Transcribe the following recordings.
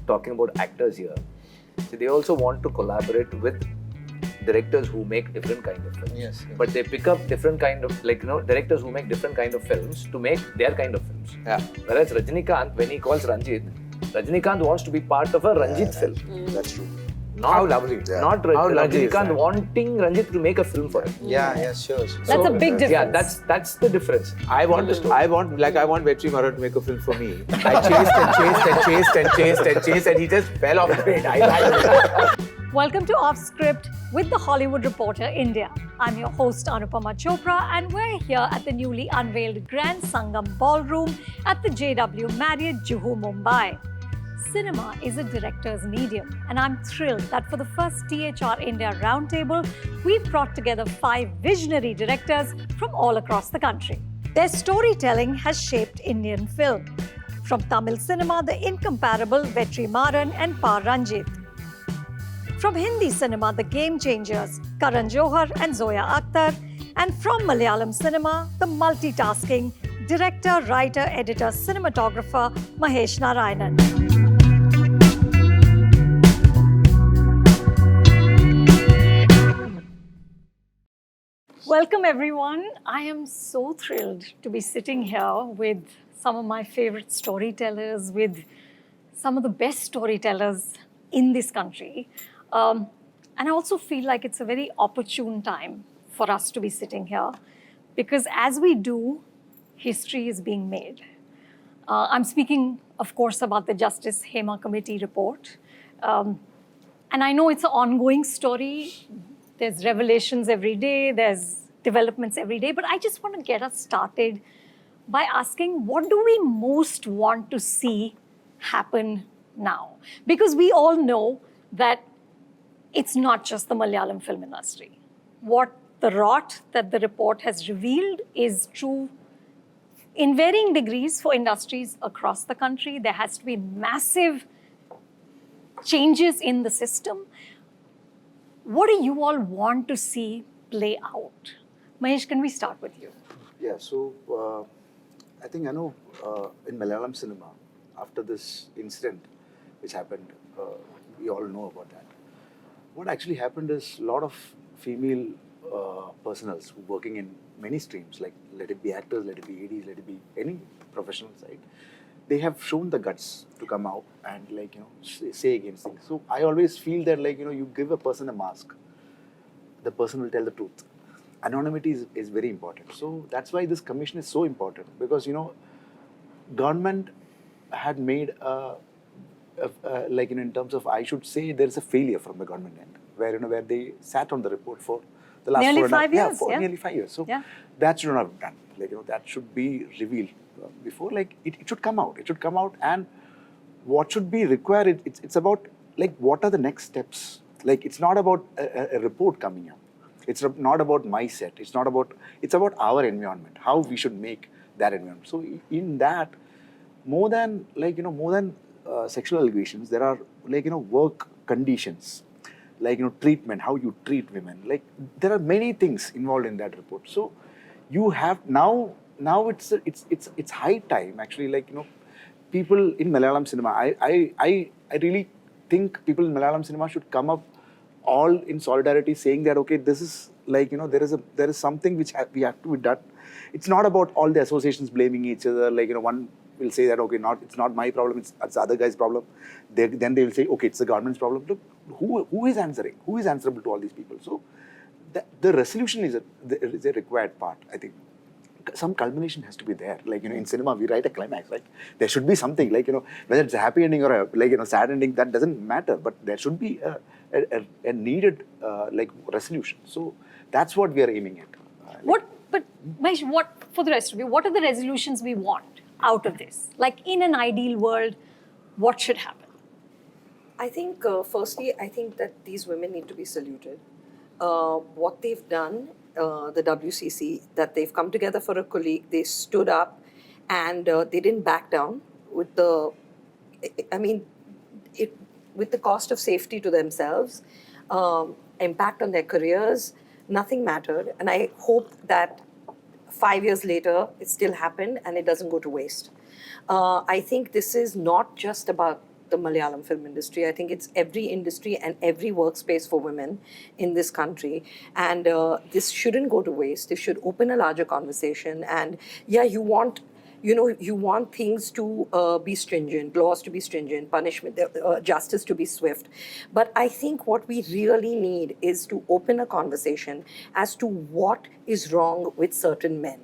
talking about actors here. So they also want to collaborate with directors who make different kind of films. Yes. But they pick up different kind of, directors who make different kind of films to make their kind of films. Yeah. Whereas Rajinikanth, when he calls Ranjith, Rajinikanth wants to be part of a Ranjith film. That's true. How lovely. Not How lovely is Rajinikanth that? wanting Ranjith to make a film for him. Yeah, sure. That's a big difference. Yeah, that's the difference. I want Vetri Maaran to make a film for me. I chased and he just fell off the train. I liked it. Welcome to Off Script with the Hollywood Reporter India. I'm your host Anupama Chopra and we're here at the newly unveiled Grand Sangam Ballroom at the JW Marriott, Juhu, Mumbai. Cinema is a director's medium and I'm thrilled that for the first THR India Roundtable, we've brought together 5 visionary directors from all across the country. Their storytelling has shaped Indian film. From Tamil cinema, the incomparable Vetri Maaran and Pa Ranjith. From Hindi cinema, the game changers, Karan, Johar and Zoya, Akhtar. And from Malayalam cinema, the multitasking director, writer, editor, cinematographer, Mahesh Narayanan. Welcome everyone. I am so thrilled to be sitting here with some of my favorite storytellers, with some of the best storytellers in this country. And I also feel like it's a very opportune time for us to be sitting here because as we do, history is being made. I'm speaking, of course, about the Justice Hema Committee report. And I know it's an ongoing story. There's revelations every day, there's developments every day, but I just want to get us started by asking, what do we most want to see happen now? Because we all know that it's not just the Malayalam film industry. What the rot that the report has revealed is true in varying degrees for industries across the country. There has to be massive changes in the system. What do you all want to see play out? Mahesh, can we start with you? Yeah, so I think in Malayalam cinema, after this incident which happened, we all know about that. What actually happened is a lot of female personals who working in many streams, like let it be actors, let it be ADs, let it be any professional side, they have shown the guts to come out and say against things. So I always feel that you give a person a mask, the person will tell the truth. Anonymity is very important. So that's why this commission is so important because government had made in terms of, I should say there is a failure from the government end where they sat on the report for the last nearly 5 years. Nearly 5 years. So that should not have done. That should be revealed before. It should come out. It should come out, and what should be required? It's about what are the next steps. It's not about a report coming up. It's not about my set. It's about our environment. How we should make that environment. So in that, more than sexual allegations, there are work conditions, treatment, how you treat women. There are many things involved in that report. So you have now it's high time actually. People in Malayalam cinema, I really think people in Malayalam cinema should come up all in solidarity, saying that okay, this is there is something which we have to be done. It's not about all the associations blaming each other. One will say that okay, it's not my problem, it's the other guy's problem. Then they will say okay, it's the government's problem. Look, who is answering? Who is answerable to all these people? So the resolution is a required part, I think. Some culmination has to be there. In cinema, we write a climax, right? There should be something, whether it's a happy ending or a sad ending, that doesn't matter. But there should be a needed resolution. So that's what we are aiming at. But Mahesh, for the rest of you, what are the resolutions we want out of this? In an ideal world, what should happen? I think, firstly, I think that these women need to be saluted. What they've done, the WCC, that they've come together for a colleague, they stood up and they didn't back down with the cost of safety to themselves, impact on their careers, nothing mattered. And I hope that 5 years later, it still happened and it doesn't go to waste. I think this is not just about the Malayalam film industry. I think it's every industry and every workspace for women in this country. And this shouldn't go to waste. This should open a larger conversation. And yeah, you want things to be stringent, laws to be stringent, punishment, justice to be swift. But I think what we really need is to open a conversation as to what is wrong with certain men.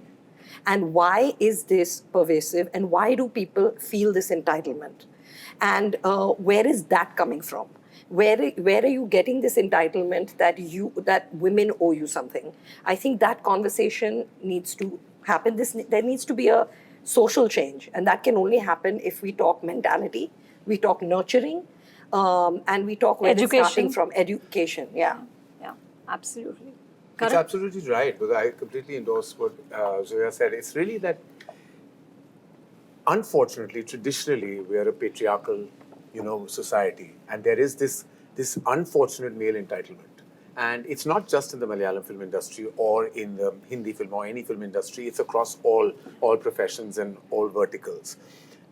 And why is this pervasive? And why do people feel this entitlement? And where is that coming from? Where are you getting this entitlement that women owe you something? I think that conversation needs to happen. There needs to be a social change, and that can only happen if we talk mentality, we talk nurturing, and we talk where it's starting from education. Yeah, absolutely. It's Karan? absolutely right, because I completely endorse what Zoya said. It's really that, unfortunately, traditionally, we are a patriarchal, society, and there is this unfortunate male entitlement. And it's not just in the Malayalam film industry or in the Hindi film or any film industry. It's across all professions and all verticals.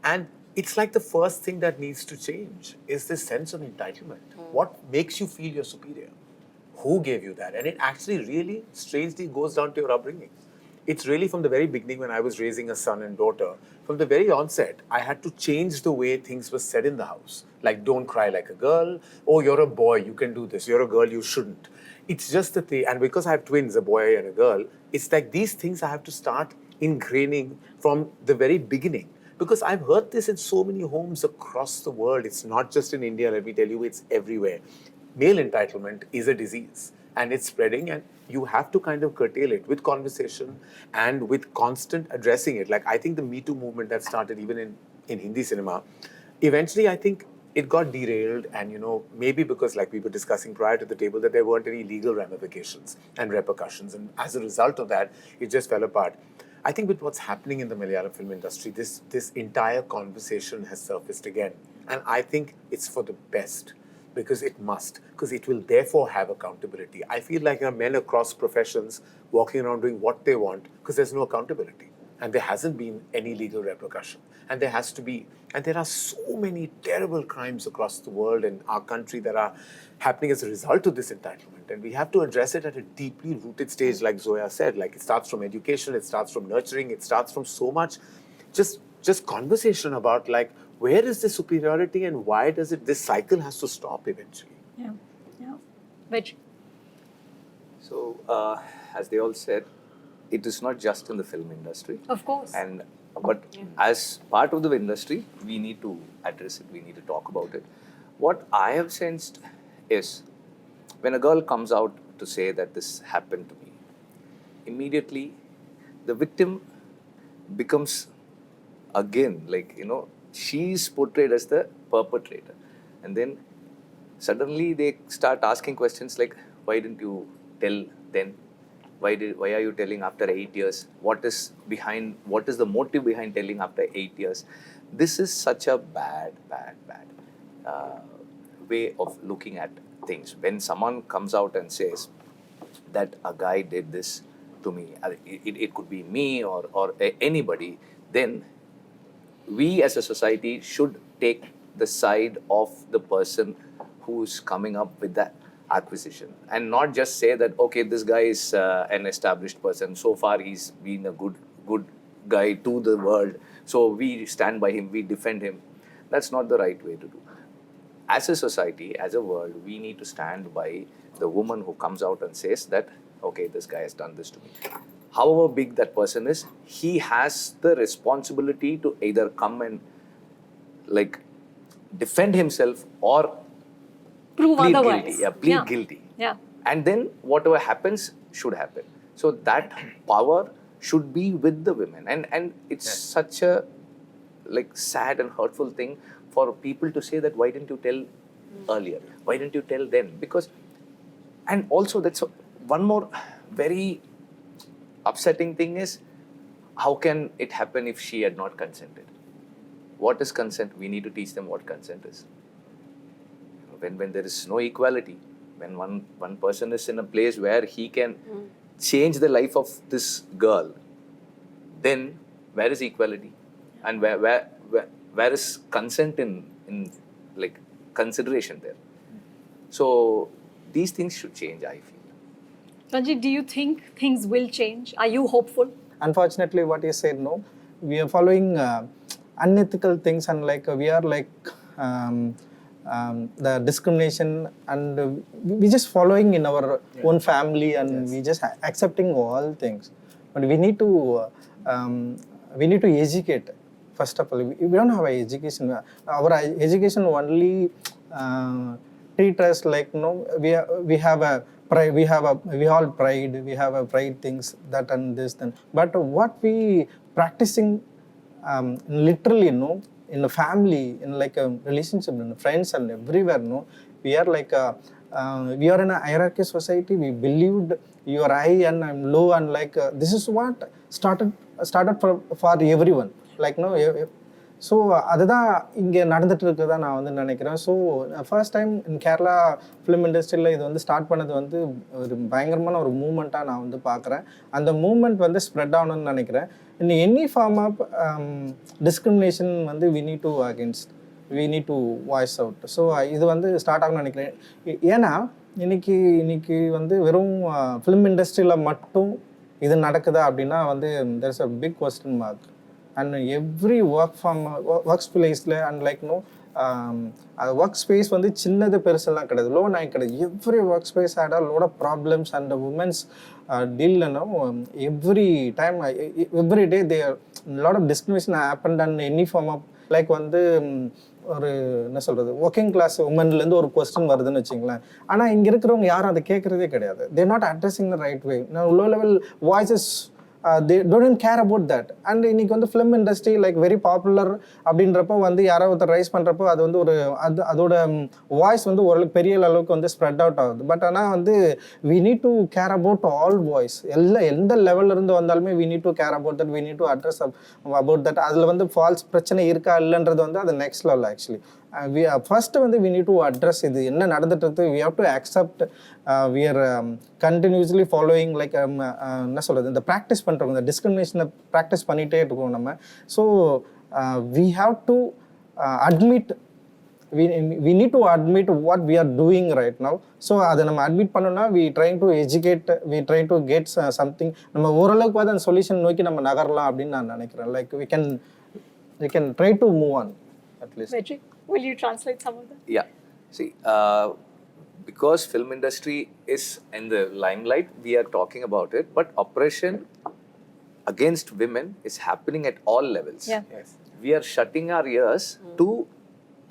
And it's like the first thing that needs to change is this sense of entitlement. What makes you feel you're superior? Who gave you that? And it actually really strangely goes down to your upbringing. It's really from the very beginning when I was raising a son and daughter, from the very onset, I had to change the way things were said in the house. Like, don't cry like a girl. Oh, you're a boy, you can do this. You're a girl, you shouldn't. It's just the thing. And because I have twins, a boy and a girl, it's like these things I have to start ingraining from the very beginning. Because I've heard this in so many homes across the world. It's not just in India, let me tell you, it's everywhere. Male entitlement is a disease and it's spreading, and you have to kind of curtail it with conversation and with constant addressing it. Like, I think the Me Too movement that started even in Hindi cinema, eventually I think it got derailed, and maybe because, like we were discussing prior to the table, that there weren't any legal ramifications and repercussions, and as a result of that, it just fell apart. I think with what's happening in the Malayalam film industry, this entire conversation has surfaced again, and I think it's for the best. Because it must, because it will therefore have accountability. I feel like there are men across professions walking around doing what they want because there's no accountability. And there hasn't been any legal repercussion. And there has to be. And there are so many terrible crimes across the world in our country that are happening as a result of this entitlement. And we have to address it at a deeply rooted stage, like Zoya said. Like, it starts from education, it starts from nurturing, it starts from so much just conversation about, like, where is the superiority and why does this cycle has to stop eventually? Yeah. Vetri? So, as they all said, it is not just in the film industry. Of course. But as part of the industry, we need to address it, we need to talk about it. What I have sensed is, when a girl comes out to say that this happened to me, immediately the victim becomes, again, she's portrayed as the perpetrator. And then suddenly they start asking questions like, why didn't you tell then? Why are you telling after 8 years? What is the motive behind telling after 8 years? This is such a bad way of looking at things. When someone comes out and says that a guy did this to me, it could be me or anybody, then we as a society should take the side of the person who's coming up with that acquisition, and not just say that, okay, this guy is an established person. So far, he's been a good guy to the world. So we stand by him, we defend him. That's not the right way to do. As a society, as a world, we need to stand by the woman who comes out and says that, okay, this guy has done this to me. However big that person is, he has the responsibility to either come and defend himself or prove plead otherwise. guilty. Yeah, plead guilty. Yeah. And then whatever happens should happen. So that power should be with the women. And it's such a sad and hurtful thing for people to say that, why didn't you tell earlier? Why didn't you tell then? Because, and also that's one more very upsetting thing is, how can it happen if she had not consented? What is consent? We need to teach them what consent is. When there is no equality, when one person is in a place where he can change the life of this girl, then where is equality? And where is consent in like consideration there. So these things should change, I feel. Ranjith, do you think things will change? Are you hopeful? Unfortunately, what you said, no, we are following unethical things, and like we are like the discrimination, and we just following in our own family, and we just accepting all things. But we need to educate. First of all, we don't have an education. Our education only treat us like, no, we have a pride, we all pride, we have a pride things, that and this then. But what we practicing literally, no, in a family, in like a relationship, in friends and everywhere, no, we are like we are in a hierarchy society. We believed you are high and I'm low, and like this is what started for everyone. Like, no, so அதுதான் இங்கே நடந்துட்டு இருக்குதான் நான் வந்து நினைக்கிறேன். So first time in Kerala film இண்டஸ்ட்ரியில் இது வந்து ஸ்டார்ட் பண்ணது வந்து ஒரு பயங்கரமான ஒரு மூமெண்ட்டாக நான் வந்து பார்க்குறேன். அந்த மூமெண்ட் வந்து ஸ்ப்ரெட் ஆகணும்னு நினைக்கிறேன். In any form of discrimination வந்து we need to voice out. So இது வந்து ஸ்டார்ட் ஆகணும்னு நினைக்கிறேன். ஏன்னா இன்னைக்கு வந்து வெறும் ஃபிலிம் இண்டஸ்ட்ரியில் மட்டும் இது நடக்குதா அப்படின்னா வந்து there is a big question mark. And every workspace and like, no, workspace வந்து சின்னது பெருசெல்லாம் கிடையாது, லோ நாய் கிடையாது. Every work space had a lot of problems, and the women's deal, you know, every time, every day there a lot of discrimination happened, and any form of like வந்து ஒரு என்ன சொல்கிறது, working class உமன்லேருந்து ஒரு question வருதுன்னு வச்சுங்களேன். ஆனால் இங்கே இருக்கிறவங்க யாரும் அதை கேட்குறதே கிடையாது. தேர் not addressing the right way. Low level voices they don't care about that. And இன்னைக்கு வந்து film industry like very popular அப்படின்றப்போ வந்து யாராவது ஒருத்தர் ரைஸ் பண்ணுறப்போ அது வந்து ஒரு அதோட வாய்ஸ் வந்து ஓரளவுக்கு பெரிய அளவுக்கு வந்து ஸ்ப்ரெட் அவுட் ஆகுது. பட் ஆனால் வந்து we need to care about all voice. எந்த லெவலில் இருந்து வந்தாலுமே we need to care about that, we need to address about that. அதில் வந்து ஃபால்ஸ் பிரச்சனை இருக்கா இல்லைன்றது வந்து அது நெக்ஸ்ட் லெவல் ஆக்சுவலி. ஃபர்ஸ்ட் வந்து we need to address இது என்ன நடந்துட்டு இருக்கு. we have to accept we are continuously following like என்ன சொல்றது, இந்த ப்ராக்டிஸ் பண்ணுறோம், இந்த டிஸ்கிரிமினேஷனை ப்ராக்டிஸ் பண்ணிகிட்டே இருக்கோம் நம்ம. So we have to admit, we need to admit what we are doing right now. So அதை நம்ம அட்மிட் பண்ணோம்னா we trying to educate, we trying to get something. நம்ம ஓரளவுக்கு அந்த சொல்யூஷன் நோக்கி நம்ம நகரலாம் அப்படின்னு நான் நினைக்கிறேன். like we can try to move on at least. Vetri, will you translate some of that? Yeah. See, because film industry is in the limelight, we are talking about it, but oppression against women is happening at all levels. Yeah. Yes. We are shutting our ears to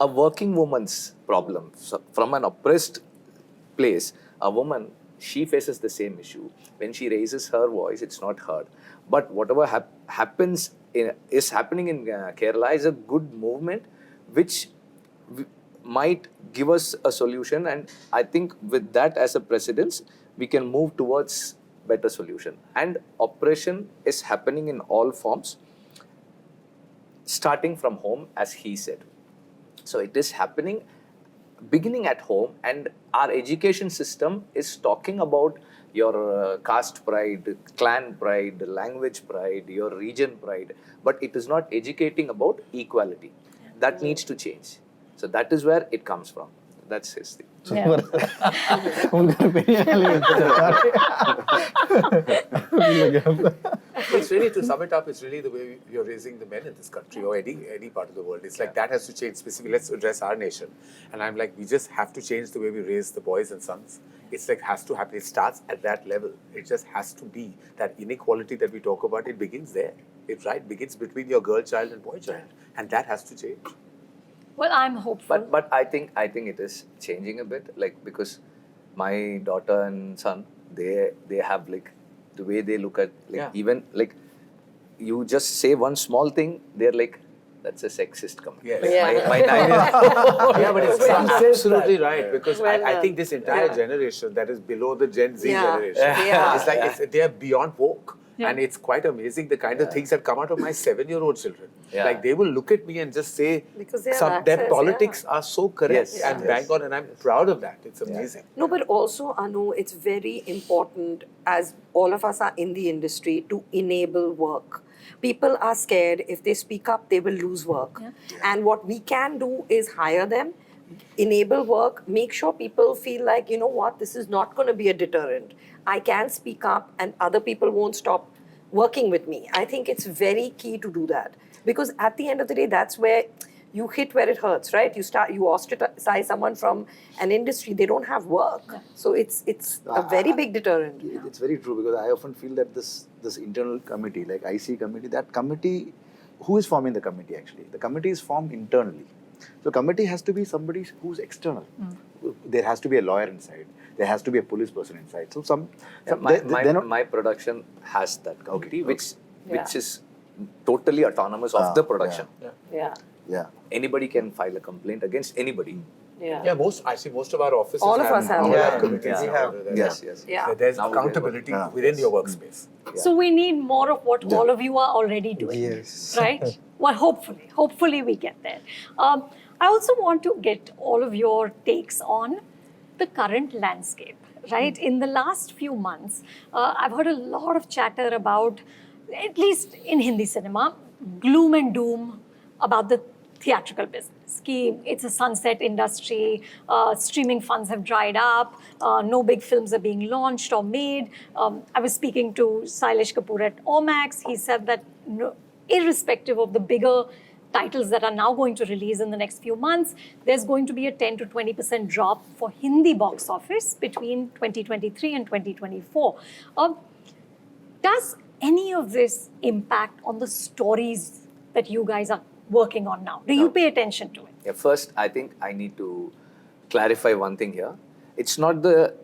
a working woman's problem. So from an oppressed place, a woman, she faces the same issue. When she raises her voice, it's not heard. But whatever happens is happening in Kerala is a good movement, which might give us a solution, and I think with that as a precedence, we can move towards better solution. And oppression is happening in all forms, starting from home, as he said. So it is happening beginning at home, and our education system is talking about your caste pride, clan pride, language pride, your region pride, but it is not educating about equality. That needs to change. So that is where it comes from. That's his thing. It's really, to sum it up, it's really the way you're raising the men in this country or any part of the world. It's like that has to change. Specifically, let's address our nation. And I'm like, we just have to change the way we raise the boys and sons. It's like has to happen. It starts at that level. It just has to be that inequality that we talk about. It begins there. It begins between your girl child and boy child, and that has to change. Well, I'm hopeful. But I think it is changing a bit, like, because my daughter and son, they have like the way they look at like even like you just say one small thing, they're like, that's a sexist comment. Yes. Like, my 9-year-old. Yeah, but it's absolutely right, because I think this entire generation that is below the Gen Z generation, it's like they are beyond woke. Yeah. And it's quite amazing the kind of things that come out of my 7-year-old children. Yeah. Like they will look at me and just say, because their politics are so correct and bang on, and I'm proud of that. It's amazing. No, but also, Anu, it's very important, as all of us are in the industry, to enable work. People are scared if they speak up, they will lose work. Yeah. And what we can do is hire them, enable work, make sure people feel like, you know what, this is not going to be a deterrent. I can speak up and other people won't stop working with me. I think it's very key to do that, because at the end of the day, that's where you hit where it hurts, right? You ostracize someone from an industry, they don't have work. So it's a very big deterrent. It's very true, because I often feel that this internal committee, like IC committee, that committee, who is forming the committee actually? The committee is formed internally. So committee has to be somebody who's external. There has to be a lawyer inside. There has to be a police person inside. So my production has that committee, which is totally autonomous of the production. Yeah. Anybody can file a complaint against anybody. Yeah. I see most of our offices All of us have. have committees. We have. Yes. Yeah. There's Now we accountability work. within your workspace. So we need more of what all of you are already doing, Yes. right? Well, hopefully we get there. I also want to get all of your takes on the current landscape, right? In the last few months, I've heard a lot of chatter about, at least in Hindi cinema, gloom and doom about the theatrical business. It's a sunset industry, streaming funds have dried up, no big films are being launched or made. I was speaking to Sailesh Kapoor at Omax. He said that irrespective of the bigger titles that are now going to release in the next few months, there's going to be a 10 to 20% drop for Hindi box office between 2023 and 2024. Does any of this impact on the stories that you guys are working on now? Do you pay attention to it? Yeah, first, I think I need to clarify one thing here. It's not the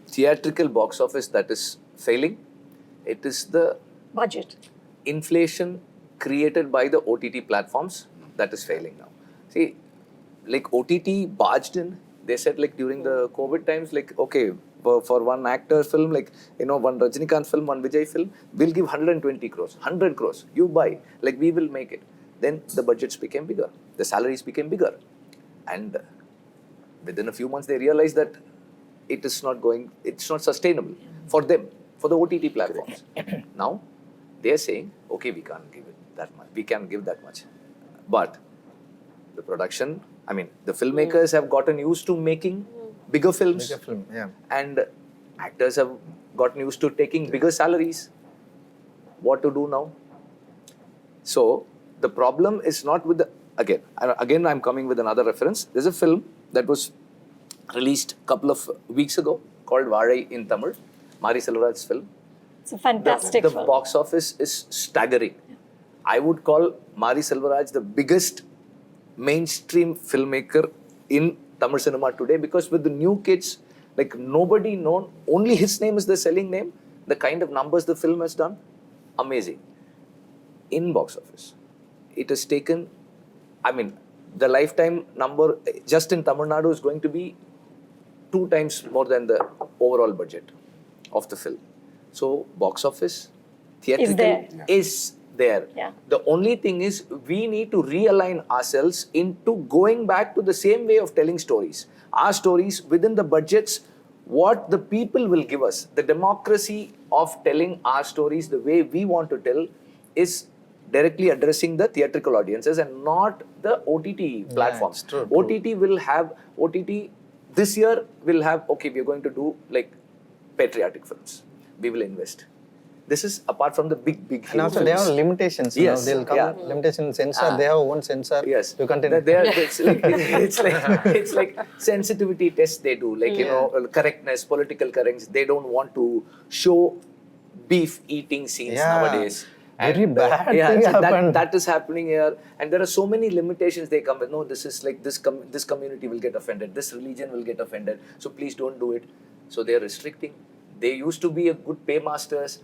theatrical box office that is failing. It is the Budget. inflation created by the OTT platforms that is failing now. See, like OTT barged in. They said like during the COVID times, like, okay, for one actor film, like, you know, one Rajinikanth film, one Vijay film, we'll give 120 crores, 100 crores, you buy, like we will make it. Then the budgets became bigger, the salaries became bigger. And within a few months, they realized that it's not sustainable for them, for the OTT platforms. Now, they're saying, okay, we can't give it that much, we can give that much. But the production, I mean, the filmmakers have gotten used to making bigger films. Bigger film, yeah. And actors have gotten used to taking bigger salaries. What to do now? So, the problem is not with the, again I'm coming with another reference. There's a film that was released a couple of weeks ago called Varai in Tamil, Mari Selvaraj's film. It's a fantastic The film. box office is staggering. I would call Mari Selvaraj the biggest mainstream filmmaker in Tamil cinema today, because with the new kids, like nobody known, only his name is the selling name, the kind of numbers the film has done, amazing. In box office, it has taken, I mean, the lifetime number just in Tamil Nadu is going to be 2 times more than the overall budget of the film. So, box office, theatrical is there. Yeah. The only thing is we need to realign ourselves into going back to the same way of telling stories. Our stories within the budgets, what the people will give us, the democracy of telling our stories the way we want to tell is directly addressing the theatrical audiences and not the OTT platforms. True. OTT this year will have, okay, we are going to do like patriotic films. We will invest. This is apart from the big And also they have limitations. You Yes, know, they'll come yeah. limitation sensor. They have one sensor. Yes. You continue. It's like sensitivity tests they do, like, you know, correctness, political correctness. They don't want to show beef eating scenes nowadays. Very bad so thing happened. that is happening here. And there are so many limitations they come with. No, this is like, this community will get offended. This religion will get offended. So please don't do it. So they are restricting. They used to be a good paymasters.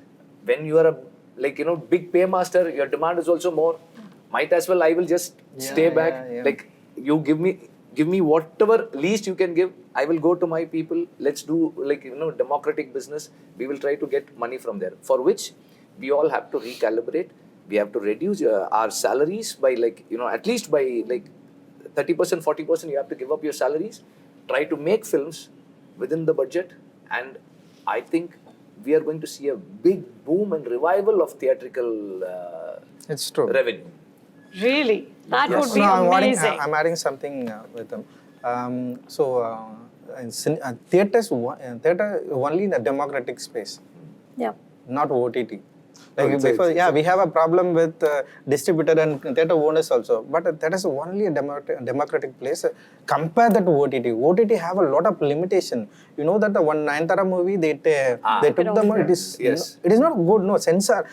When you are a, like, you know, big paymaster, your demand is also more. Might as well, I will just stay back. Like, you give me whatever least you can give. I will go to my people. Let's do, like, you know, democratic business. We will try to get money from there. For which we all have to recalibrate. We have to reduce our salaries by, like, you know, at least by like 30%, 40%. You have to give up your salaries. Try to make films within the budget. And I think we are going to see a big boom and revival of theatrical It's true. revenue. Really? That would be No, amazing. I'm adding something with them. Theater only in a democratic space, Yeah. not OTT. Like it's before, a- we have a problem with distributor and theater owners also, but that is only a democratic place. Compare that to OTT. OTT have a lot of limitation. You know that the one Nayantara movie they took the money. Yes. It is not good. No censor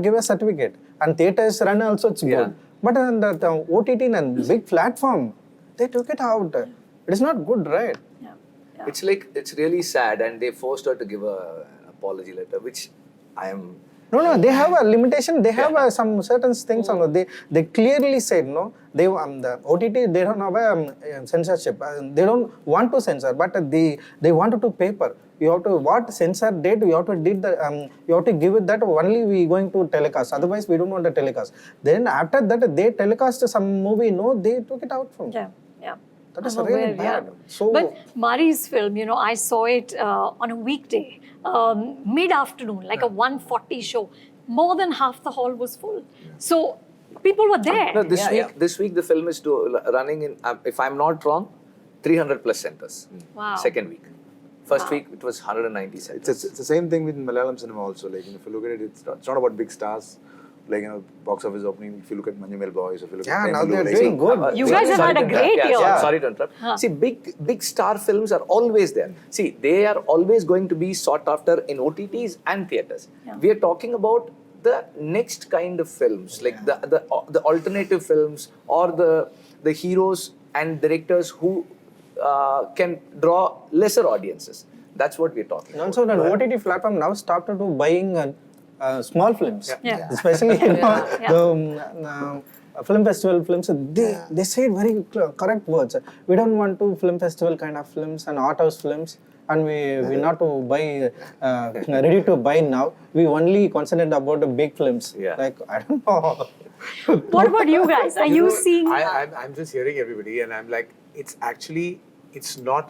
give a certificate, and theaters run also it's Yeah. good. But on the OTT and big platform, they took it out. It is not good, right? Yeah. It's like, it's really sad, and they forced her to give an apology letter, which I am. No, they have a limitation. They have some certain things. On they clearly said no. They the OTT they don't have a censorship. They don't want to censor, but they wanted to paper. You have to what censor date. You have to did the you have to give it that only we going to telecast. Otherwise we don't want to telecast. Then after that they telecast some movie. No, they took it out from. Yeah. Yeah. That is I'm really aware, bad. yeah. So But Mari's film, I saw it on a weekday, mid-afternoon, like a 1:40 show. More than half the hall was full. So people were there. No, this week the film is running in, if I'm not wrong, 300 plus centers. Wow. Second week. First Wow. week it was 190 centers. It's the same thing with Malayalam cinema also. Like, if you look at it, it's not about big stars. Like, box office opening. If you look at Manjumel Boys, if you look Yeah, at now Prem they're Lulu, doing good. You guys have had a great year. Sorry to interrupt. See, big star films are always there. See, they are always going to be sought after in OTTs and theaters. Yeah. We are talking about the next kind of films, like the alternative films, or the heroes and directors who can draw lesser audiences. That's what we're talking And about. also, the OTT platform now started to buying small films, Yeah. especially Yeah. the film festival films. They said very correct words. We don't want to film festival kind of films and art house films, and we not to buy ready to buy now. We only concentrate about the big films. Yeah. Like I don't know. What about you guys? Are you seeing? I'm just hearing everybody, and I'm like, it's not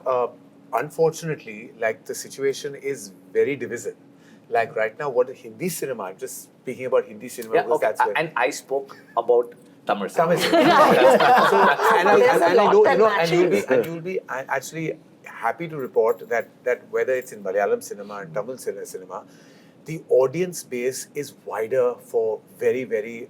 unfortunately, like, the situation is very divisive. Like right now, what Hindi cinema, I'm just speaking about Hindi cinema Yeah, because okay. that's where And I spoke about Tamil Tamil cinema. cinema. So, and There's a I lot know, that and you'll be actually happy to report that whether it's in Malayalam cinema and Tamil cinema, the audience base is wider for very, very,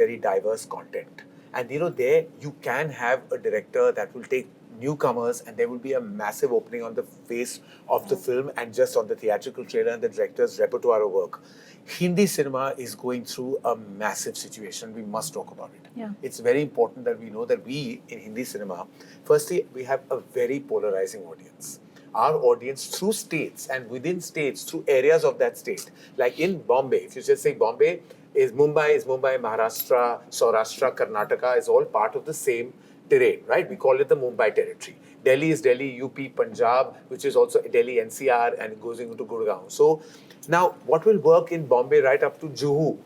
very diverse content. And there you can have a director that will take newcomers, and there will be a massive opening on the face of the film and just on the theatrical trailer and the director's repertoire of work. Hindi cinema is going through a massive situation. We must talk about it. Yeah. It's very important that we know that we in Hindi cinema, firstly, we have a very polarizing audience. Our audience through states and within states, through areas of that state. Like in Bombay, if you just say Bombay, is Mumbai, Maharashtra, Saurashtra, Karnataka is all part of the same terrain, right? We call it the Mumbai territory. Delhi is Delhi, UP, Punjab, which is also Delhi NCR, and it goes into Gurgaon. So now what will work in Bombay right up to Juhu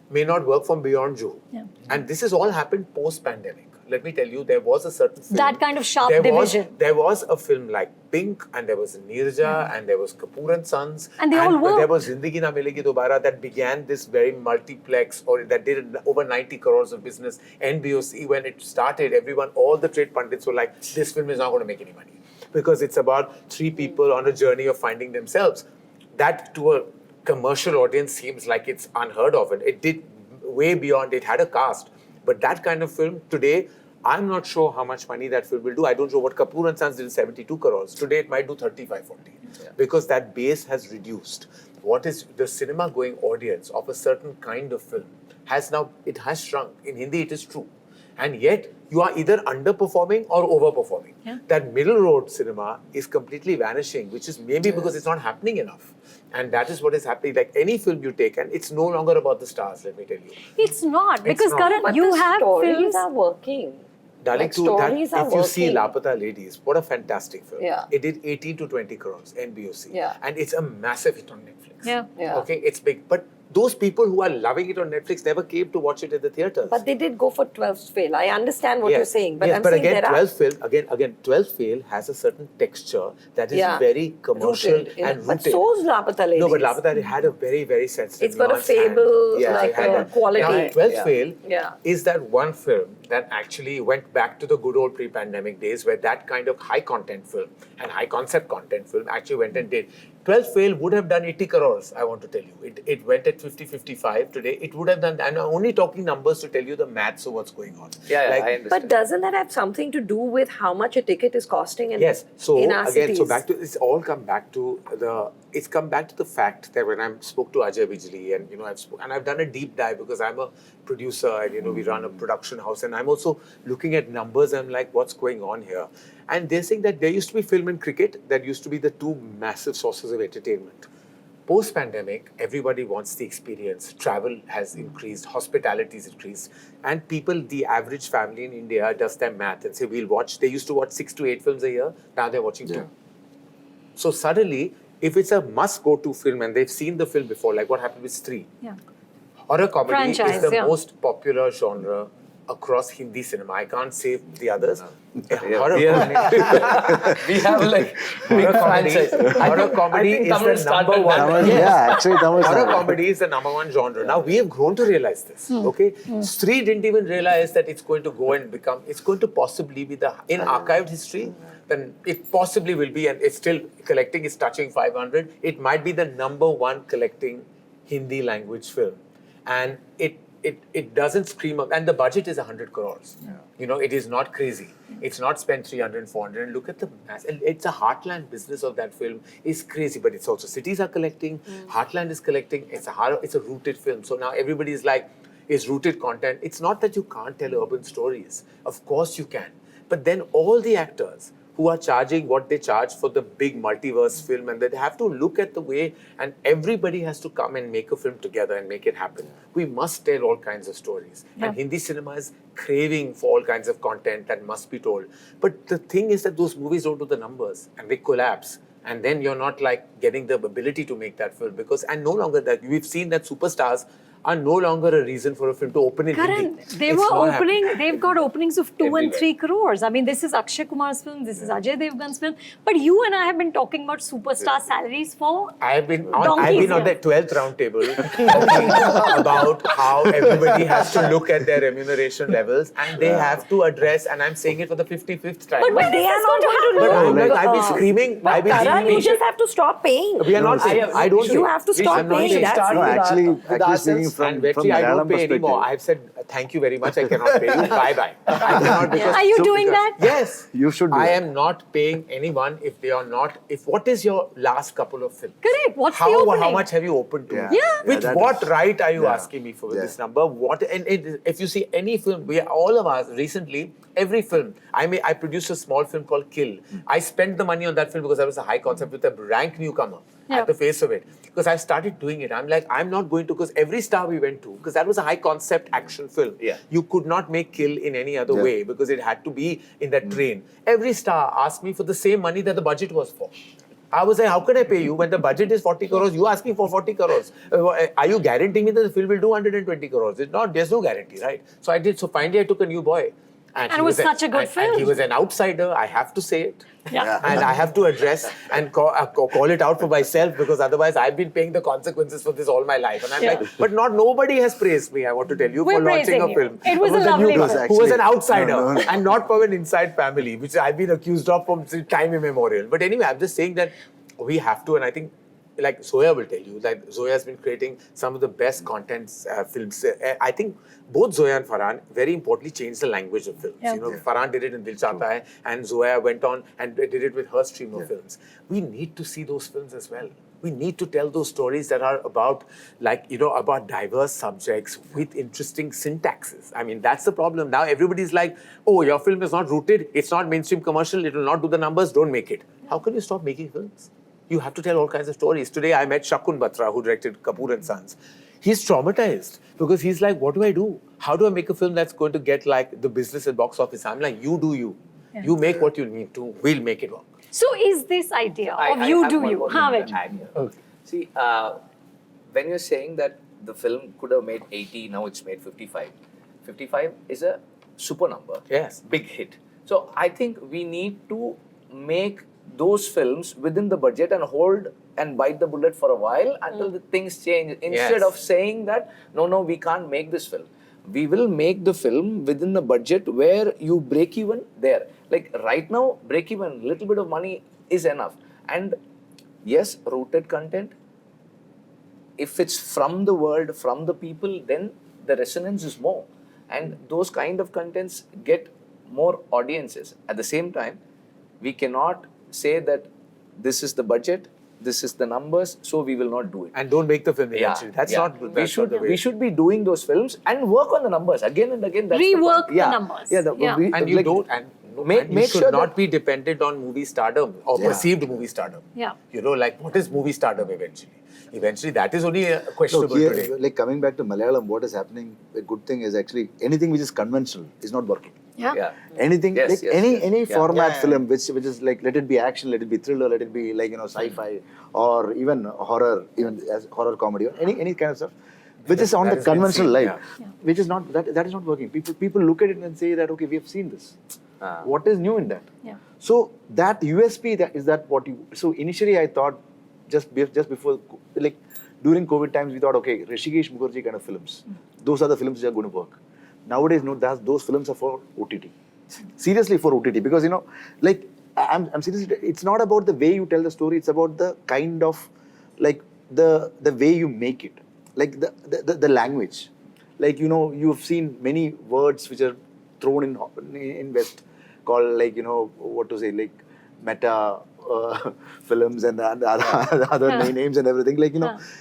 may not work from beyond Juhu. Yeah. And this has all happened post-pandemic. Let me tell you, there was a certain film. That kind of sharp division. There was a film like Pink, and there was Neerja, and there was Kapoor and Sons. And they all worked. There was Zindagi Na Milegi Dobara that began this very multiplex, or that did over 90 crores of business. NBOC, when it started, all the trade pundits were like, this film is not going to make any money. Because it's about three people on a journey of finding themselves. That to a commercial audience seems like it's unheard of. And it did way beyond, it had a cast. But that kind of film today, I'm not sure how much money that film will do. I don't know what Kapoor and Sons did 72 crores. Today it might do 35, 40. Yeah. Because that base has reduced. What is the cinema going audience of a certain kind of film has shrunk. In Hindi it is true. And yet you are either underperforming or overperforming. Yeah. That middle road cinema is completely vanishing, which is maybe because it's not happening enough. And that is what is happening. Like any film you take, and it's no longer about the stars, let me tell you. It's not, because not. Karan, But you the have stories films. are working. Darling, Like, stories are if you see working. Lapata Ladies, what a fantastic film. Yeah. It did 18 to 20 crores, NBOC. Yeah. And it's a massive hit on Netflix. Yeah. Yeah. Okay, it's big. But those people who are loving it on Netflix never came to watch it in the theaters. But they did go for 12th fail. I understand what Yes. you're saying, but Yes, I'm but saying again, there 12 fail again 12 fail has a certain texture that is very commercial rooted, and But rooted. so's Lapata Ladies. No, but Lapata had a very, very sensitive It's got a nuance and- fable, yeah, like it had a quality. Now, 12 Yeah. Fail Yeah. is that one film that actually went back to the good old pre-pandemic days where that kind of high content film and high concept content film actually went and did. 12 Fail would have done 80 crores, I want to tell you. It went at 50, 55 today. It would have done, and I'm only talking numbers to tell you the maths of what's going on. Yeah, Like, I understand. But doesn't that have something to do with how much a ticket is costing in, yes. So in our again, cities? so back to it's come back to the fact that when I spoke to Ajay Bijli and I've done a deep dive because I'm a producer and we run a production house and I'm also looking at numbers and I'm like, what's going on here? And they're saying that there used to be film and cricket that used to be the two massive sources of entertainment. Post-pandemic, everybody wants the experience. Travel has increased, hospitality has increased, and people, the average family in India does their math and say, they used to watch 6 to 8 films a year, now they're watching 2. So suddenly, if it's a must-go-to film and they've seen the film before, like what happened with Stree, horror comedy is Franchise, the most popular genre across Hindi cinema. I can't say the others. Horror comedy. We have like big franchise. Horror comedy I think is Tamil the number started one. that. Yeah, actually, Tamil Horror started. comedy is the number one genre. Now we have grown to realize this. Okay, Stree didn't even realize that it's going to go and become. It's going to possibly be in archived history. Then it possibly will be, and it's still collecting. It's touching 500. It might be the number one collecting Hindi language film, and it doesn't scream up, and the budget is 100 crores. It is not crazy. It's not spent 300 and 400. And look at the mass. And it's a heartland business of that film. It's crazy, but it's also cities are collecting. Heartland is collecting. It's a rooted film. So now everybody is like, it's rooted content. It's not that you can't tell urban stories. Of course you can. But then all the actors who are charging what they charge for the big multiverse film, and they have to look at the way, and everybody has to come and make a film together and make it happen. We must tell all kinds of stories. And Hindi cinema is craving for all kinds of content that must be told. But the thing is that those movies don't do the numbers, and they collapse. And then you're not like getting the ability to make that film and no longer that we've seen that superstars are no longer a reason for a film to open in Karan, Hindi. they've got openings of 2 and 3 crores. I mean, this is Akshay Kumar's film, this is Ajay Devgan's film. But you and I have been talking about superstar salaries for I've been on donkeys, the 12th roundtable talking about how everybody has to look at their remuneration levels and they have to address, and I'm saying it for the 55th time. But they are not going to But look. I've been screaming. I've been Karan, you screaming. just have to stop paying. We are not saying. I don't. You have to stop I'm not paying. saying- That's No, actually speaking and from Vetri, I don't Malayalam pay anymore. perspective. I've said thank you very much. I cannot pay you. Bye bye. I cannot because. Are you doing that? Yes. You should do I that. am not paying anyone if they are not. What is your last couple of films? Correct. What's the How opening? much have you opened to? Yeah. With that what is- right are you yeah. asking me for Yeah. this number? If you see any film, all of us recently, every film. I produced a small film called Kill. I spent the money on that film because that was a high concept with a rank newcomer at the face of it. Because I started doing it. I'm like, I'm not going to, because every star we went to, because that was a high concept action film. Yeah. You could not make Kill in any other way because it had to be in that train. Every star asked me for the same money that the budget was for. I was like, how can I pay you when the budget is 40 crores? You asking for 40 crores. Are you guaranteeing me that the film will do 120 crores? It's not, there's no guarantee, right? So I did. So finally I took a new boy. And he it was such a good and film. he was an outsider, I have to say it. Yeah. And I have to address and call it out for myself because otherwise I've been paying the consequences for this all my life. And I'm like, but nobody has praised me, I want to tell you, We're for launching praising a you. film. It was a Who lovely who film. was an Actually, outsider no. and not from an inside family, which I've been accused of from time immemorial. But anyway, I'm just saying that we have to, and I think like Zoya will tell you, like Zoya has been creating some of the best contents films. I think both Zoya and Farhan very importantly changed the language of films. Yeah. Farhan did it in Dil Chahta Hai, and Zoya went on and did it with her stream of films. We need to see those films as well. We need to tell those stories that are about, about diverse subjects with interesting syntaxes. I mean, that's the problem. Now everybody's like, oh, your film is not rooted, it's not mainstream commercial, it will not do the numbers, don't make it. How can you stop making films? You have to tell all kinds of stories. Today I met Shakun Batra, who directed Kapoor and Sons. He's traumatized because he's like, what do I do? How do I make a film that's going to get like the business and box office? I'm like, you do you. Yeah. You make what you need to. We'll make it work. So is this idea of I you have do one you? more Have thing it. to add here. Okay. See, when you're saying that the film could have made 80, now it's made 55. 55 is a super number. Yes. Big hit. So I think we need to make those films within the budget and hold and bite the bullet for a while until the things change. Instead of saying that, no, we can't make this film. We will make the film within the budget where you break even there. Like right now, break even, little bit of money is enough. And yes, rooted content. If it's from the world, from the people, then the resonance is more. And those kind of contents get more audiences. At the same time, we cannot say that this is the budget, this is the numbers, so we will not do it. And don't make the film eventually. That's not the way. We should be doing those films and work on the numbers again and again. That's Rework the the numbers. And you don't. Make you should sure not that be dependent on movie stardom or perceived movie stardom. Yeah. You know, like what is movie stardom eventually? Eventually, that is only questionable here, today. like coming back to Malayalam, what is happening, a good thing is actually anything which is conventional is not working. yeah. Anything, Yes, like yes, any yes. format film which is like, let it be action, let it be thriller, let it be like, sci-fi or even horror, even as horror comedy or any kind of stuff, which is on That the has been conventional seen, line, which is not, that is not working. People look at it and say that, okay, we have seen this. What is new in that? Yeah. So that USP, is that what you, so initially I thought just before, like during COVID times, we thought, okay, Rishikesh Mukherjee kind of films, those are the films which are going to work. Nowadays, no, those films are for OTT. Seriously for OTT, because like I'm seriously, it's not about the way you tell the story, it's about the kind of, like the way you make it, like the language. Like, you've seen many words which are thrown in West, called like, what to say, like meta films and the other names and everything. Like,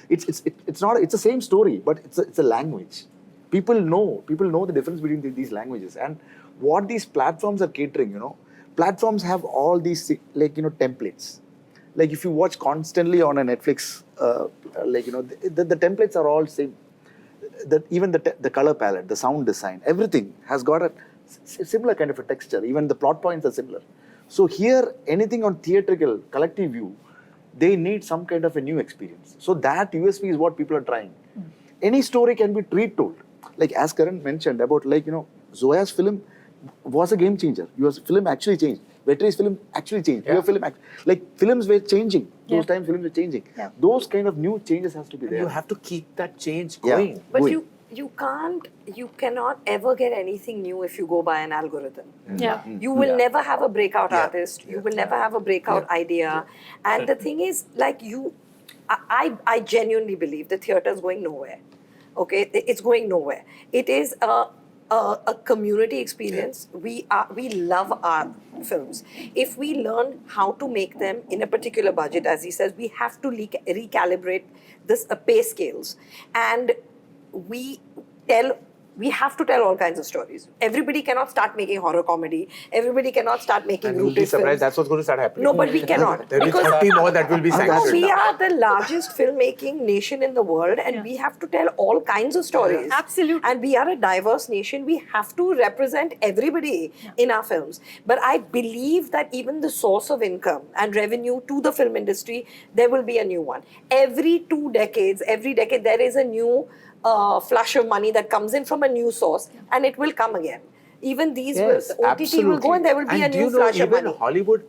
it's not, it's the same story, but it's a language. People know the difference between these languages. And what these platforms are catering, platforms have all these, like, templates. Like if you watch constantly on a Netflix, like, the templates are all same. Even the color palette, the sound design, everything has got a similar kind of a texture. Even the plot points are similar. So here, anything on theatrical, collective view, they need some kind of a new experience. So that USP is what people are trying. Any story can be retold. Like as Karan mentioned about, like, Zoya's film was a game changer. Your film actually changed. Vetri's film actually changed. Your film, like films were changing. Those times films were changing. Those kind of new changes has to be there. You have to keep that change going. But you cannot ever get anything new if you go by an algorithm. Yeah. You will never have a breakout artist. You will never have a breakout idea. And the thing is, like I genuinely believe the theatre is going nowhere. Okay, it's going nowhere. It is a community experience. We love our films. If we learn how to make them in a particular budget, as he says, we have to recalibrate this pay scales, and we have to tell all kinds of stories. Everybody cannot start making horror comedy. Everybody cannot start making And you'll rooted be surprised films. that's what's going to start happening. No, but we cannot. There will be 30 more that will be No, sanctioned. we are the largest filmmaking nation in the world, and we have to tell all kinds of stories. Absolutely. And we are a diverse nation. We have to represent everybody in our films. But I believe that even the source of income and revenue to the film industry, there will be a new one. Every decade, there is a new flush of money that comes in from a new source, and it will come again. Even these OTT will go, and there will be a new flush of money. Even Hollywood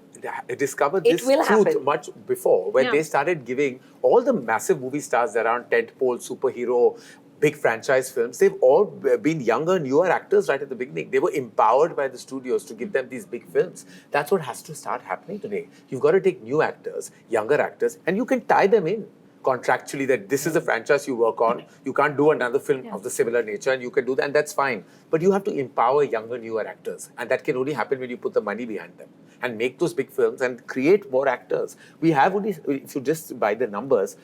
discovered this will truth happen. much before, when they started giving all the massive movie stars that are on tentpole, superhero, big franchise films. They've all been younger, newer actors right at the beginning. They were empowered by the studios to give them these big films. That's what has to start happening today. You've got to take new actors, younger actors, and you can tie them in contractually that this is a franchise you work on. You can't do another film of the similar nature, and you can do that, and that's fine. But you have to empower younger, newer actors, and that can only happen when you put the money behind them and make those big films and create more actors. We have only, if you just by the numbers,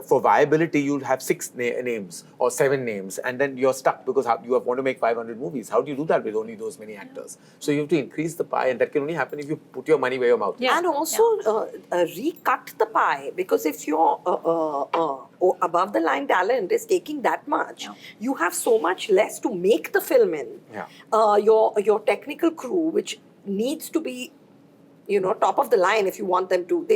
for viability, you'll have 6 names or 7 names, and then you're stuck because you want to make 500 movies. How do you do that with only those many actors? So you have to increase the pie, and that can only happen if you put your money where your mouth is. And also recut the pie, because if your above the line talent is taking that much, you have so much less to make the film in. Your technical crew, which needs to be top of the line if you want them to.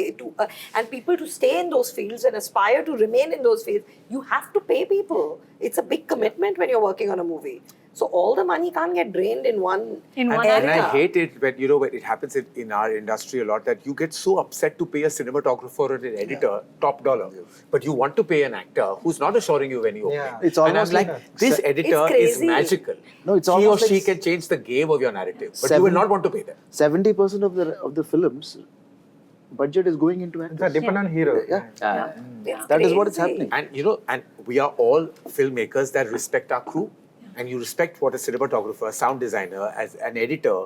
And people to stay in those fields and aspire to remain in those fields, you have to pay people. It's a big commitment when you're working on a movie. So all the money can't get drained in one And area. I hate it when, when it happens in our industry a lot, that you get so upset to pay a cinematographer or an editor top dollar, but you want to pay an actor who's not assuring you when you open. Yeah. It's And I'm almost like, this editor is crazy. magical. No, it's he or almost she like can change the game of your narrative, but you will not want to pay them. 70% of the films budget is going into actors. It's depend on hero. Yeah. It's That is what is crazy. happening. And we are all filmmakers that respect our crew. And you respect what a cinematographer, a sound designer, as an editor,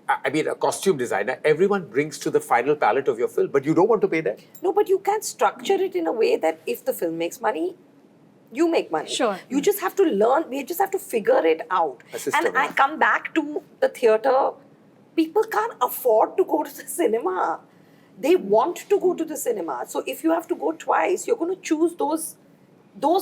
a costume designer, everyone brings to the final palette of your film, but you don't want to pay them. No, but you can structure it in a way that if the film makes money, you make money. Sure. You just have to learn, we just have to figure it out. A system, And I come back to the theatre. People can't afford to go to the cinema. They want to go to the cinema. So if you have to go twice, you're going to choose those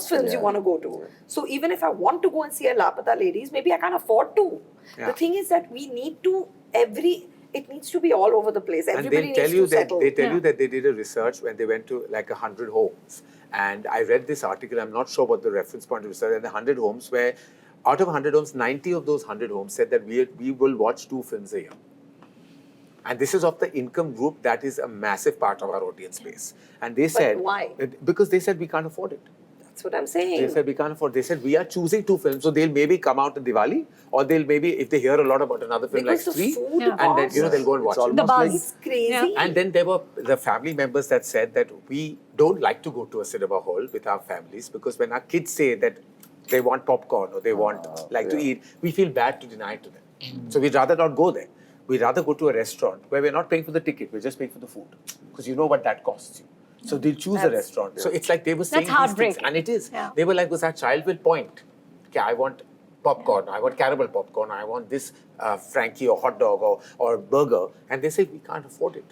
films you want to go to. So even if I want to go and see a Lapata Ladies, maybe I can't afford to. Yeah. The thing is that we need to, it needs to be all over the place. And Everybody they tell needs you to that settle. they tell you that they did a research when they went to like 100 homes. And I read this article, I'm not sure what the reference point of research, and the 100 homes where out of 100 homes, 90 of those 100 homes said that we will watch 2 films a year. And this is of the income group that is a massive part of our audience base. And they said, why? Because they said we can't afford it. That's what I'm saying. They said we can't afford. They said we are choosing 2 films, so they'll maybe come out in Diwali, or they'll maybe, if they hear a lot about another film, Because like the 3, food Yeah. and then costs. they'll go and watch It's it. The almost like buzz. It's crazy. Yeah. And then there were the family members that said that we don't like to go to a cinema hall with our families because when our kids say that they want popcorn or they want to eat, we feel bad to deny it to them. So we'd rather not go there. We'd rather go to a restaurant where we're not paying for the ticket, we're just paying for the food. Because you know what that costs you. So they'll choose a restaurant. So it's like they were saying these things. heartbreaking. And it is. Yeah. They were like, because our child will point. Okay, I want popcorn, I want caramel popcorn, I want this Frankie or hot dog or burger. And they say, we can't afford it.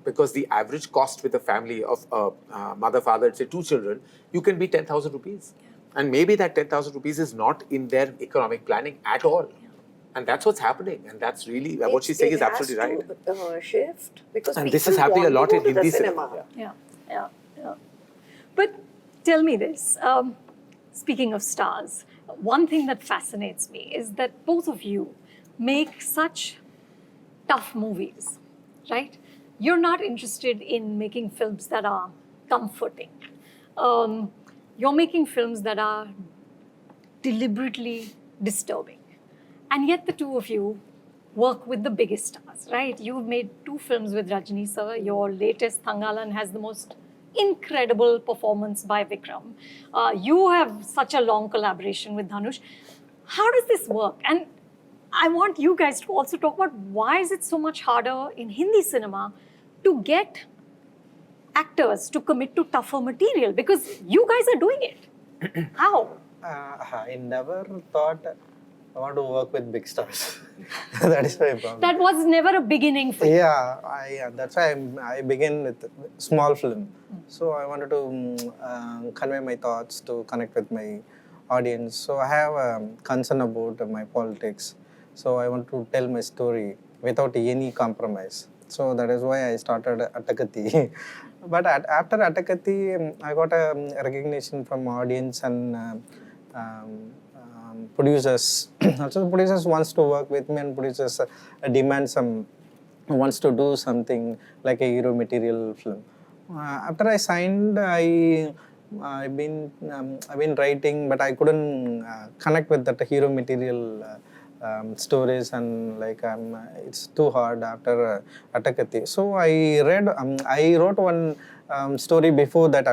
Because the average cost with a family of mother, father, say 2 children, you can be 10,000 rupees. And maybe that 10,000 rupees is not in their economic planning at all. And that's what's happening. And that's really, what she's saying is absolutely right. It has to shift because And people this is happening a want lot to in go to the Hindi cinema. cinema. Yeah. But tell me this. Speaking of stars, one thing that fascinates me is that both of you make such tough movies, right? You're not interested in making films that are comforting. You're making films that are deliberately disturbing. And yet the two of you work with the biggest stars, right? You've made 2 films with Rajni sir. Your latest, Thangalan, has the most incredible performance by Vikram. You have such a long collaboration with Dhanush. How does this work? And I want you guys to also talk about why is it so much harder in Hindi cinema to get actors to commit to tougher material? Because you guys are doing it. How? I never thought I want to work with big stars. That is my problem. That was never a beginning for you. Yeah, that's why I begin with small film. So I wanted to convey my thoughts to connect with my audience. So I have a concern about my politics. So I want to tell my story without any compromise. So that is why I started Atakati. But after Atakati, I got a recognition from audience and producers. Also, producers wants to work with me, and producers demand wants to do something like a hero material film. After I signed, I've been writing, but I couldn't connect with that hero material stories, and it's too hard after Atakati. So I wrote one story before that,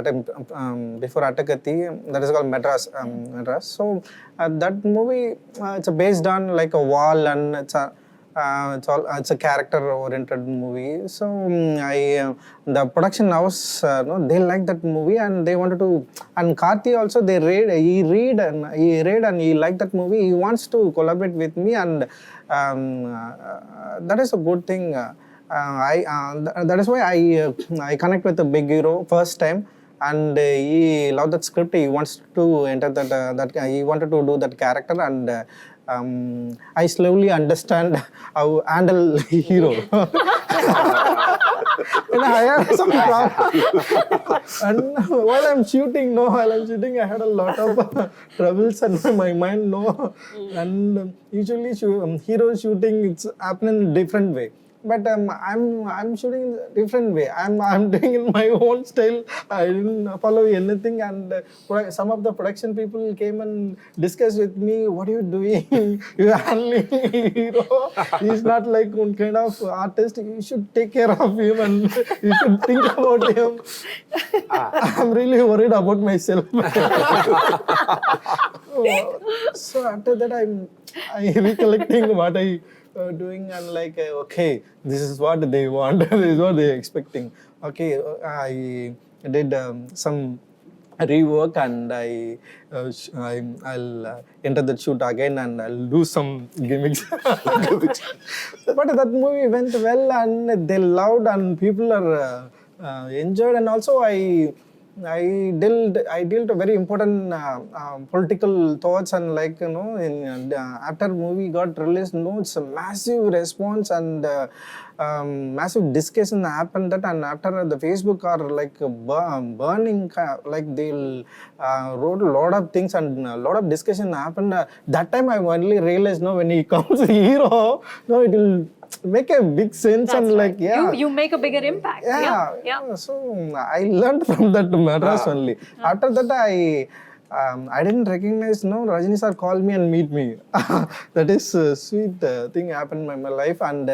before Atakati, that is called Madras. So that movie, it's based on like a wall, and it's a character-oriented movie. So the production house, they like that movie, and they wanted to. And Karthi also, he read and he liked that movie. He wants to collaborate with me, and that is a good thing. That is why I connect with the big hero first time, and he loved that script. He wants to enter that he wanted to do that character, and I slowly understand how handle hero. and I have some problem. And while I'm shooting, I had a lot of troubles in my mind, And usually, hero shooting, it's happening in different way. But I'm shooting different way. I'm doing in my own style. I didn't follow anything. And some of the production people came and discussed with me, "What are you doing? You are only hero. He's not like one kind of artist. You should take care of him and you should think about him." I'm really worried about myself. So after that, I recollecting what I doing and like okay, this is what they want, this is what they're expecting. Okay, I did some rework and I'll enter the shoot again and I'll do some gimmicks. But that movie went well and they loved and people are enjoyed, and also I dealt a very important political thoughts, and like after movie got released, it's a massive response and massive discussion happened that, and after the Facebook are like burning, like they'll wrote a lot of things and a lot of discussion happened. That time I only realized when he comes hero, it will make a big sense. That's and right. like you make a bigger impact. Yeah. So I learned from that Madras only. After that I didn't recognize, Rajini sir called me and meet me. That is a sweet thing happened in my life. And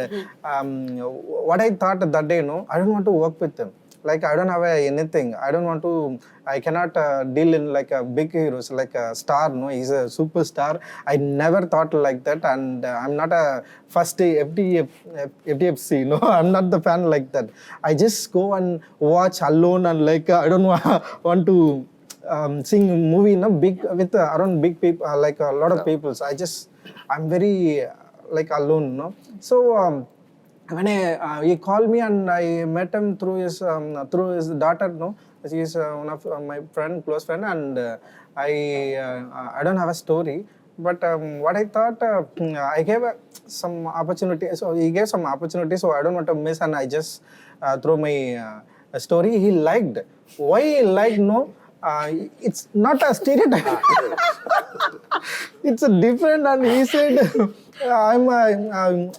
what I thought that day, I don't want to work with them. Like I don't have anything. I cannot deal in like a big heroes, like a star, he's a superstar. I never thought like that, and I'm not a first FDFC, I'm not the fan like that. I just go and watch alone and like I don't want to sing a movie, big with around big people, like a lot of people. So I'm very like alone, So when he called me and I met him through his daughter, she is one of my close friend, and I don't have a story, but what I thought, I gave some opportunity, so he gave some opportunity, so I don't want to miss, and I just throw my story. He liked. Why he liked? It's not a stereotype. It's a different, and he said,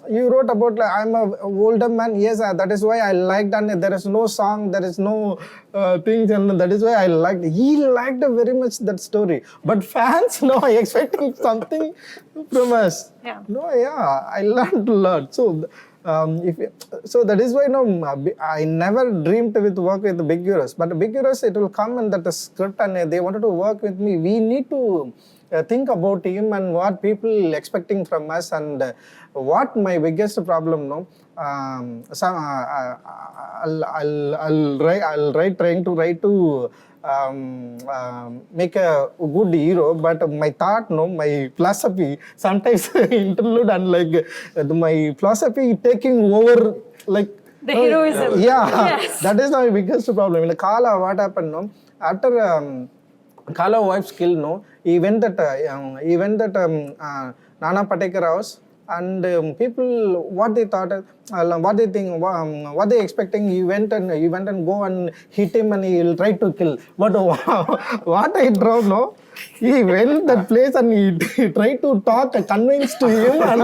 you wrote about like, I'm a older man. Yes, that is why I liked, and there is no song, there is no things, and that is why I liked. He liked very much that story. But fans, expecting something from us. Yeah. I learned a lot. So so that is why I never dreamed with work with the big heroes. But the big heroes, it will come in that script, and they wanted to work with me. We need to think about him and what people expecting from us, and what my biggest problem. I'll trying to write to make a good hero, but my thought, my philosophy sometimes interlude, and like my philosophy taking over, like the heroism. Yes. That is my biggest problem. In the Kala, what happened? After Kala wife's kill, he went that Nana Patekar house, and people, what they thought, what they think, what they expecting, he went and go and hit him and he will try to kill. But what I draw, he went that place and he tried to talk, convince to him, and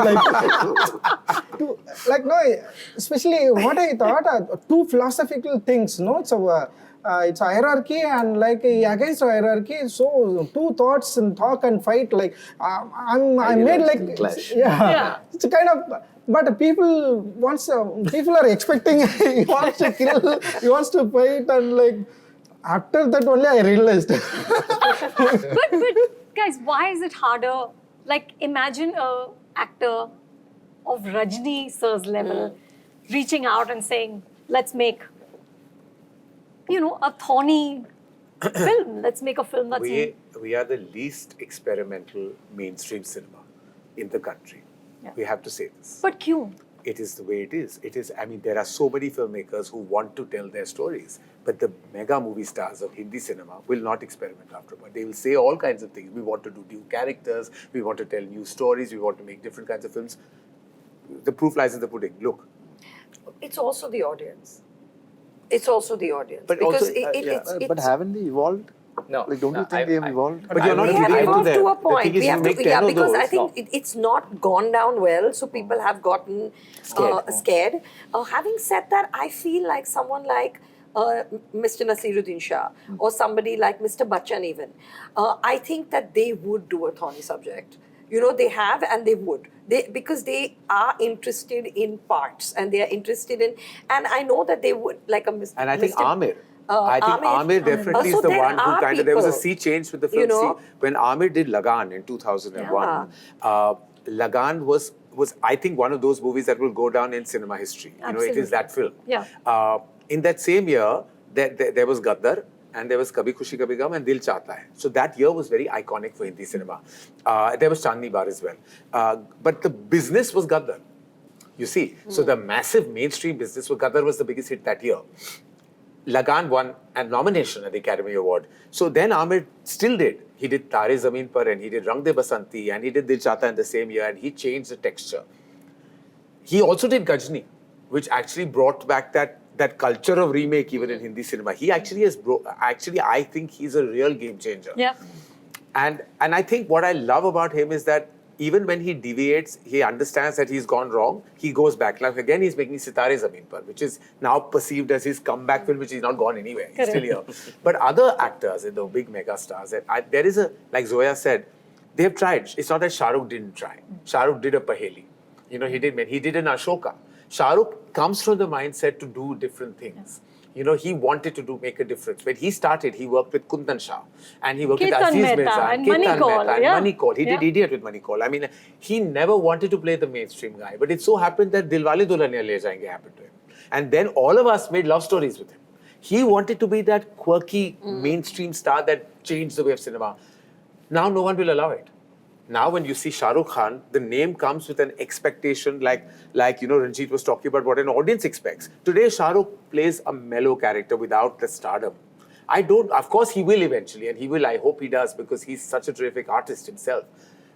especially what I thought, two philosophical things, So it's hierarchy and like against hierarchy. So two thoughts and talk and fight. Like I made like clash. It's a kind of. But people are expecting. He wants to kill. He wants to fight, and like after that only I realized. But guys, why is it harder? Like imagine a actor of Rajni sir's level reaching out and saying, "Let's make." A thorny film. Let's make a film that's... We are the least experimental mainstream cinema in the country. Yeah. We have to say this. But kyun? It is the way it is. There are so many filmmakers who want to tell their stories, but the mega movie stars of Hindi cinema will not experiment afterward. They will say all kinds of things. We want to do new characters, we want to tell new stories, we want to make different kinds of films. The proof lies in the pudding. Look. It's also the audience. It's also the audience. But because also, But haven't they evolved? No. Like, don't no, you think they have evolved? But you're not they have giving it to evolved them. to a The point. thing is, We you have make to, 10 yeah, of because those. I think it's not gone down well, so people have gotten scared. Having said that, I feel like someone like Mr. Nasiruddin Shah or somebody like Mr. Bachchan even, I think that they would do a thorny subject. You know, they have and they would. Because they are interested in parts and they are interested in, and I know that they would, like a Mr. And I think Mr. Amir. I think Amir definitely So is the there one who are kind of, there was a people, sea change with the film. you know. See, when Amir did Lagan in 2001, Lagan was I think one of those movies that will go down in cinema history. You know, it is that film. Yeah. In that same year, there was Gaddar and there was Kabhi Khushi Kabhi Gum and Dil Chahta Hai. So that year was very iconic for Hindi cinema. There was Chandni Bar as well. But the business was Gaddar. You see, so the massive mainstream business was Gaddar was the biggest hit that year. Lagan won a nomination at the Academy Award. So then Amir still did. He did Tare Zameen Par and he did Rang De Basanti and he did Dil Chahta in the same year and he changed the texture. He also did Gajni, which actually brought back that culture of remake even in Hindi cinema. He actually has I think he's a real game changer. Yeah. And I think what I love about him is that even when he deviates, he understands that he's gone wrong. He goes back. Like again, he's making Sitare Zameen Par, which is now perceived as his comeback film, which he's not gone anywhere. He's still here. But other actors, the big mega stars, there is like Zoya said, they have tried. It's not that Shah Rukh didn't try. Shah Rukh did a Paheli. You know, he did an Ashoka. Shah Rukh comes from the mindset to do different things. You know, he wanted to make a difference. When he started, he worked with Kundan Shah and he worked with Ketan Aziz Mehta Mirza and Manikol, and yeah. Manikol. He did Idiot with Manikol. I mean, he never wanted to play the mainstream guy, but it so happened that Dilwale Dulhaniya Le Jayenge happened to him. And then all of us made love stories with him. He wanted to be that quirky mainstream star that changed the way of cinema. Now no one will allow it. Now when you see Shah Rukh Khan, the name comes with an expectation like you know, Ranjith was talking about what an audience expects. Today Shah Rukh plays a mellow character without the stardom. Of course he will eventually, and he will, I hope he does, because he's such a terrific artist himself.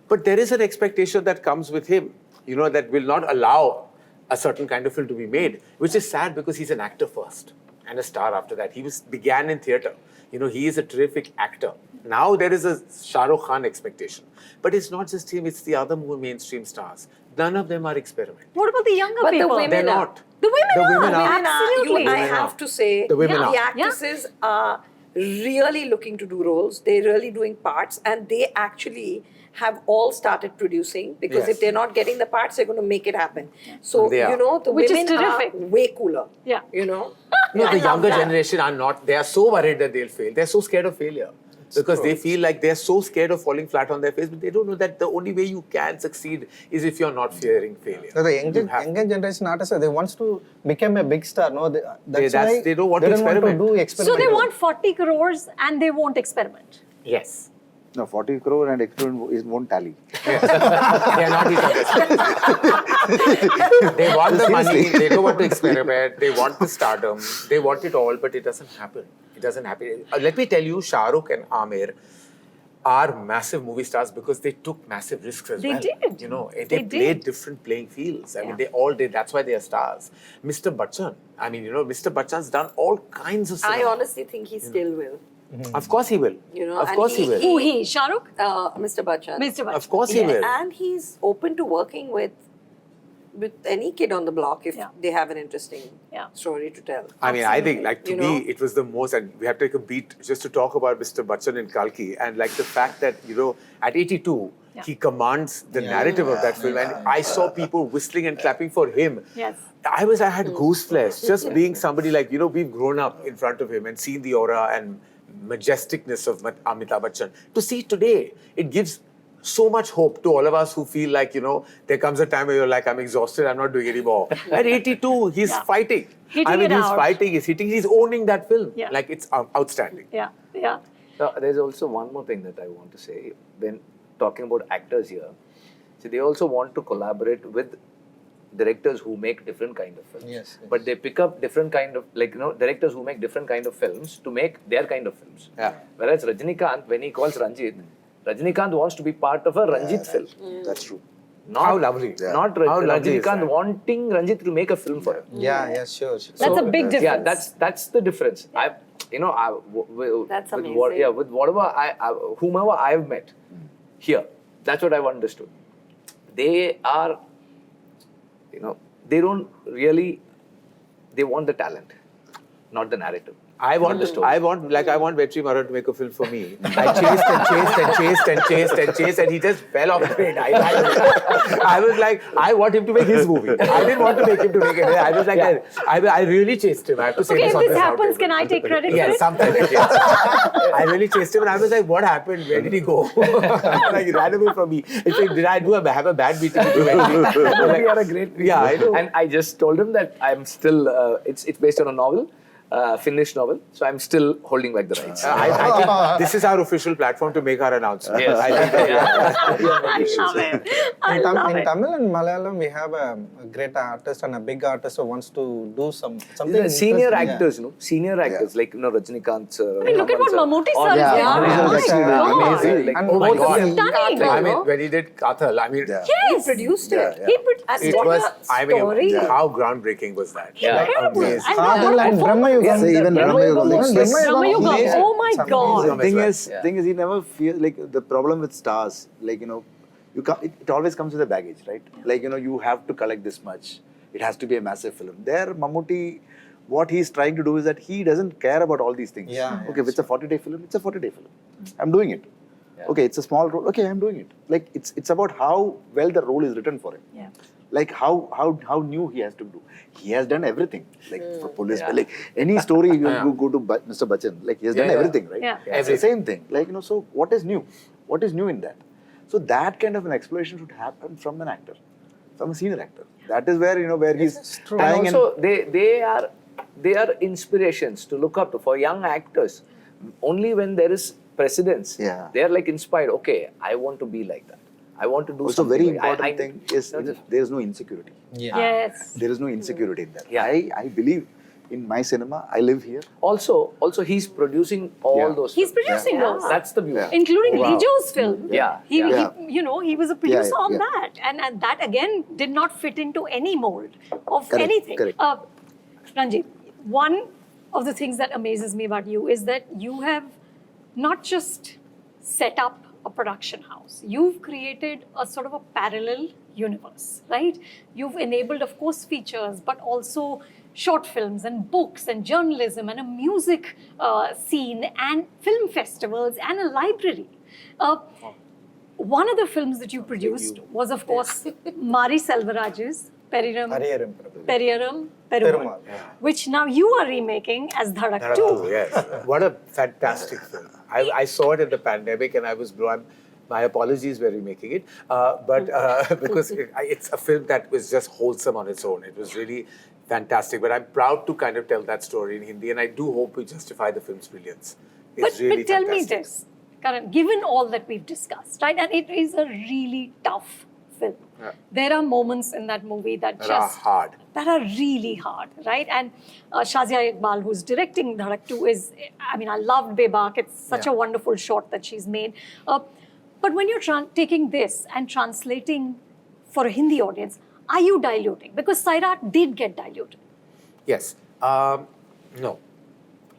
But there is an expectation that comes with him, you know, that will not allow a certain kind of film to be made, which is sad because he's an actor first and a star after that. He began in theatre. You know, he is a terrific actor. Now there is a Shah Rukh Khan expectation. But it's not just him, it's the other more mainstream stars. None of them are experimental. What about the younger But the people? women They're are. not. The women are. Absolutely. I have to say, The women the are. actresses are really looking to do roles. They're really doing parts, and they actually have all started producing, because Yes. if they're not getting the parts, they're going to make it happen. So, They are. you know, the Which is women are terrific. way cooler. Yeah. You know? No, I the love younger that. generation are not. They are so worried that they'll fail. They're so scared of failure. Because they feel like they're so scared of falling flat on their face, but they don't know that the only way you can succeed is if you're not fearing failure. So the You have- younger generation artists, they want to become a big star. No, that's that's- why they don't want to don't experiment. do So experiment. they want 40 crores and they won't experiment. Yes. No, 40 crore and experiment won't tally. They are not each other's. They want the money, they don't want to experiment, they want the stardom, they want it all, but it doesn't happen. It doesn't happen. Let me tell you, Shah Rukh and Amir are massive movie stars because they took massive risks as They well. did. You know, they They played did. different playing fields. I mean, Yeah. they all did. That's why they are stars. Mr. Bachchan, I mean, you know, Mr. Bachchan's done all kinds of I cinema. honestly think he still will. Of course he will. You know, of and course he will. Who he? Shah Rukh? Mr. Bachchan. Mr. Bachchan. Of course he will. And he's open to working with any kid on the block if Yeah. they have an interesting Yeah. story to tell. I mean, I think, like, to You me, know? it was the most, and we have to take a beat just to talk about Mr. Bachchan in Kalki, and like the fact that, you know, at 82, Yeah. he commands the narrative of that film, and I saw people whistling and clapping for him. Yes. I had goose flesh, just being somebody like, you know, we've grown up in front of him and seen the aura and majesticness of Amitabh Bachchan. To see today, it gives so much hope to all of us who feel like, you know, there comes a time where you're like, I'm exhausted, I'm not doing anymore. At 82, he's Yeah. fighting. Hitting it he's out. fighting, he's hitting, he's owning that film. Yeah. Like, it's outstanding. Yeah. Yeah. Now, there's also one more thing that I want to say. When talking about actors here, see, they also want to collaborate with directors who make different kind of films. Yes, yes. But they pick up different kind of, like, you know, directors who make different kind of films to make their kind of films. Yeah. Whereas Rajinikanth, when he calls Ranjith, Rajinikanth wants to be part of a Ranjith film. That's true. Not, How lovely. Not How lovely is Rajinikanth that? wanting Ranjith to make a film for him. Yeah, sure. That's a big difference. Yeah, that's the difference. That's with amazing. with whatever whomever I've met here, that's what I've understood. They are, they don't really. They want the talent, not the narrative. I want Vetri Maaran to make a film for me. I chased and he just fell off the train. I was like, I want him to make his movie. I didn't want to make him to make it. I was like, I really chased him. I have to say Okay, this if on this this happens, Roundtable. can I take credit for Yes, it? sometimes yes. I really chased him and I was like, what happened? Where did he go? Like, he ran away from me. He said, did I have a bad meeting with you? We are a great people. Yeah, I know. And I just told him that I'm still. It's based on a novel. Finnish novel, so I'm still holding back the rights. I think this is our official platform to make our announcement. Yes. I think I love it. I In love it. Tamil and Malayalam, we have a great artist and a big artist who wants to do something. These are senior interesting. actors, senior actors like Rajinikanth sir. I mean, look at what Mammootty sir Yeah, has done. Mammootty Oh sir is my actually God. amazing. Like, And oh my both of God. them- Stunning. I mean, when he did Kathal, I mean, Yes. He produced it. Yeah. He put And it what was, a I mean, story. how groundbreaking was that? Yeah. Incredible. Amazing. And Kathal and Brahma Yugam. Say even Brahma Yugam. Brahma Yugam. Amazing. Oh my It's God. amazing. Thing is, he never feels like the problem with stars. Like you can't, it always comes with a baggage, right? Like you have to collect this much. It has to be a massive film. There, Mammootty, what he's trying to do is that he doesn't care about all these things. Yeah, Okay, if it's a 40-day film, it's a 40-day film. I'm doing it. Okay, it's a small role. Okay, I'm doing it. Like it's about how well the role is written for him. Yeah. Like how new he has to do. He has done everything. Like for police, like any story you go to Mr. Bachchan, like he has done Yeah. everything, right? Yeah. It's the same thing. Like so what is new? What is new in that? So that kind of an exploration should happen from an actor, from a senior actor. That is where where he's true. trying And also, they are inspirations to look up to for young actors. Only when there is precedence, Yeah. they are like inspired. Okay, I want to be like that. I want to do also something. very like- important thing is there is no insecurity. Yeah. Yes. There is no insecurity in that. Yeah. I believe in my cinema. I live here. Also, he's producing all Yeah. those. He's films. producing those. That's the beauty. Yeah. Including Wow. Lijo's film. Yeah, He, yeah. he was a producer on yeah. that. And that again did not fit into any mold of Correct, anything. correct. Ranjith, one of the things that amazes me about you is that you have not just set up a production house, you've created a sort of a parallel universe, right? You've enabled, of course, features, but also short films and books and journalism and a music scene and film festivals and a library. One of the films that you produced was, of course, Mari Selvaraj's Periram Perumal. Perumal, which now you are remaking as Dhadak 2. Oh, yes. What a fantastic film. I saw it in the pandemic and I was blown. My apologies, we're remaking it. Because it's a film that was just wholesome on its own. It was really fantastic. But I'm proud to kind of tell that story in Hindi and I do hope we justify the film's brilliance. It's really But tell me fantastic. this, Karan, given all that we've discussed, right, and it is a really tough film. Yeah. There are moments in that movie that That are hard. that are really hard, right? And Shazia Iqbal, who's directing Dhadak 2, is, I mean, I loved Bebak. It's such a wonderful short that she's made. But when you're taking this and translating for a Hindi audience, are you diluting? Because Sairat did get diluted. Yes. No.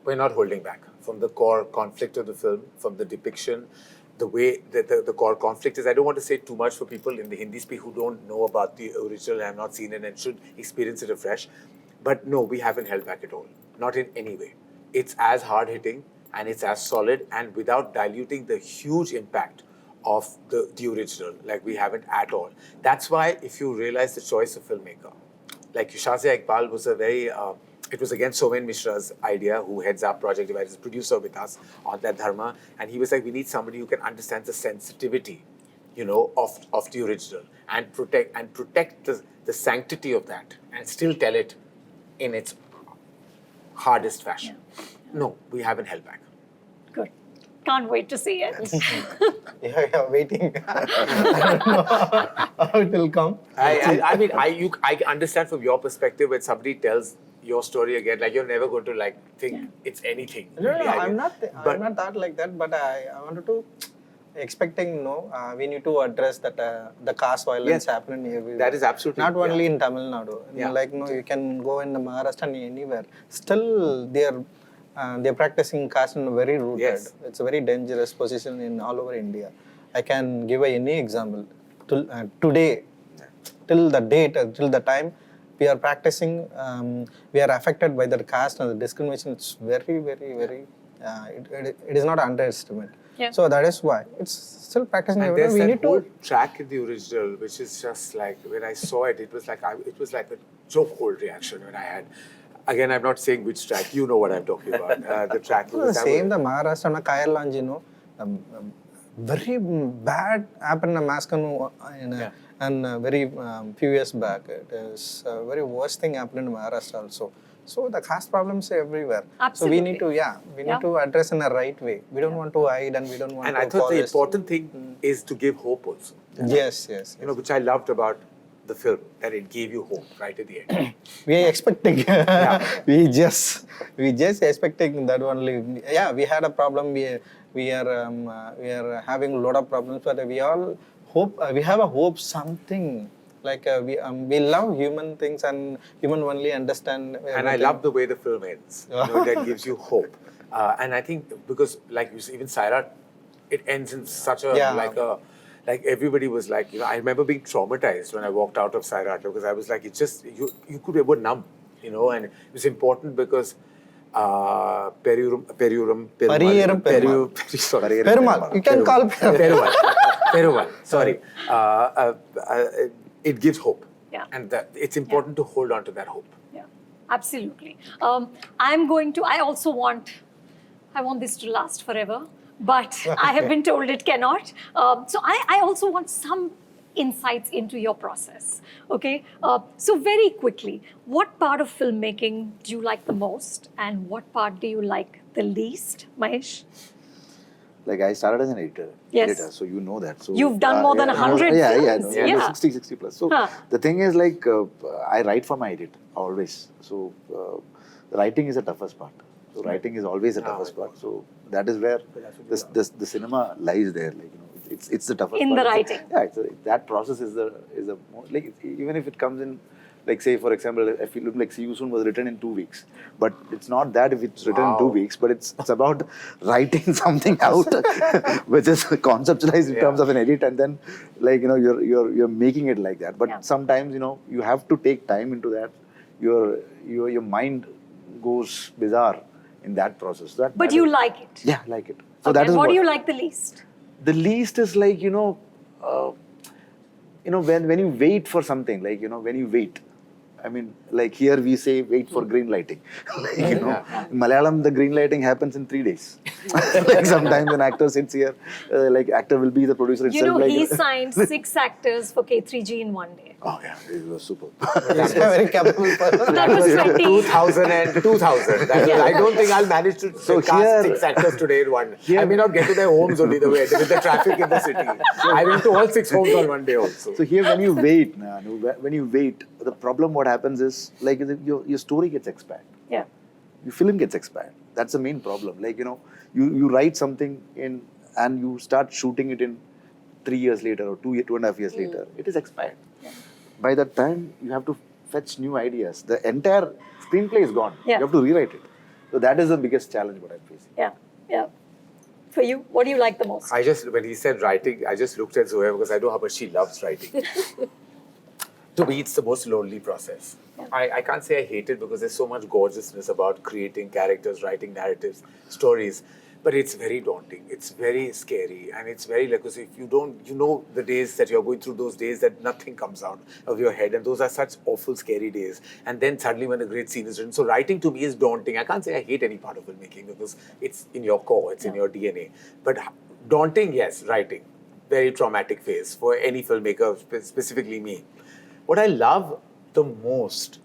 We're not holding back. From the core conflict of the film, from the depiction, the way that the core conflict is. I don't want to say too much for people in the Hindi speak who don't know about the original and have not seen it and should experience it afresh. But no, we haven't held back at all. Not in any way. It's as hard-hitting and it's as solid and without diluting the huge impact of the original. Like we haven't at all. That's why if you realize the choice of filmmaker, like Shazia Iqbal was a very... it was again Somen Mishra's idea, who heads up Project Divider's producer with us on that Dharma. And he was like, we need somebody who can understand the sensitivity, of the original and protect the sanctity of that and still tell it in its hardest fashion. No, we haven't held back. Good. Can't wait to see it. Yeah, waiting. I don't know how it will come. I mean, I understand from your perspective when somebody tells your story again, like you're never going to like think it's anything. No, really. I'm not but- that like that. But I wanted to expecting we need to address that the caste violence happening everywhere. That is absolutely not only in Tamil Nadu. Yeah. Like you can go in Maharashtra and anywhere. Still they're practicing caste in a very rooted. Yes. It's a very dangerous position in all over India. I can give any example. Today, till the date, till the time we are practicing, we are affected by the caste and the discrimination. It's very, very, very. It is not underestimate. Yeah. So that is why it's still practicing. And everywhere. there's We that need whole to. track in the original, which is just like, when I saw it, it was like a chokehold reaction when I had. Again, I'm not saying which track. You know what I'm talking about. The track. The same, the Maharashtra and Kayarlanji, very bad happened in Maskanu and very few years back. It is a very worst thing happened in Maharashtra also. So the caste problems are everywhere. Absolutely. So we need to address in a right way. We don't want to hide and we don't want And to. I thought the important thing is to give hope also. Yes. Which I loved about the film, that it gave you hope right at the end. We are expecting. we just expecting that only. Yeah, we had a problem. We are having a lot of problems, but we all hope. We have a hope something. Like we love human things and human only understand. And I love the way the film ends. That gives you hope. And I think because like you see, even Sairat, it ends in such a like everybody was like, I remember being traumatized when I walked out of Sairat because I was like, it's just you could be numb, and it was important because Perumal. You can call Perumal. Sorry. It gives hope. Yeah. And it's important to hold on to that hope. Yeah, absolutely. I want this to last forever, but I have been told it cannot. So I also want some insights into your process. Okay, so very quickly, what part of filmmaking do you like the most, and what part do you like the least, Mahesh? Like I started as an editor, so you know that. So you've done more than 100 films. Yeah, 60 plus. So the thing is, like, I write for my edit always. So writing is the toughest part. So writing is always the toughest part. So that is where the cinema lies there. Like, it's the toughest part. In the writing. That process is the like, even if it comes in. Like, say, for example, a film like See You Soon was written in 2 weeks. But it's not that if it's written in 2 weeks, but it's about writing something out, which is conceptualized in terms of an edit, and then, like, you're making it like that. But sometimes, you have to take time into that. Your mind goes bizarre in that process. But you like it? Yeah, I like it. So okay, that is what do you like the least? The least is like, when you wait for something, like, when you wait. I mean, like here we say wait for green lighting. In Malayalam, the green lighting happens in 3 days. Like sometimes an actor sits here, like actor will be the producer itself. He signed 6 actors for K3G in 1 day. Oh yeah, it was super. He's a very capable person. That was 2000 and 2000. I don't think I'll manage to cast 6 actors today in 1 day. I may not get to their homes only the way with the traffic in the city. I went to all 6 homes on 1 day also. So here when you wait, the problem what happens is, like, your story gets expanded. Yeah. Your film gets expanded. That's the main problem. Like, you write something in and you start shooting it in 3 years later or 2.5 years later. It is expired. Yeah. By that time, you have to fetch new ideas. The entire screenplay is gone. Yeah. You have to rewrite it. So that is the biggest challenge what I'm facing. Yeah. For you, what do you like the most? When he said writing, I just looked at Zoya because I know how much she loves writing. To me, it's the most lonely process. Yeah. I can't say I hate it because there's so much gorgeousness about creating characters, writing narratives, stories. But it's very daunting. It's very scary. And it's very like, because if you don't, the days that you're going through, those days that nothing comes out of your head. And those are such awful, scary days. And then suddenly when a great scene is written. So writing to me is daunting. I can't say I hate any part of filmmaking because it's in your core, it's in your DNA. But daunting, yes, writing. Very traumatic phase for any filmmaker, specifically me. What I love the most,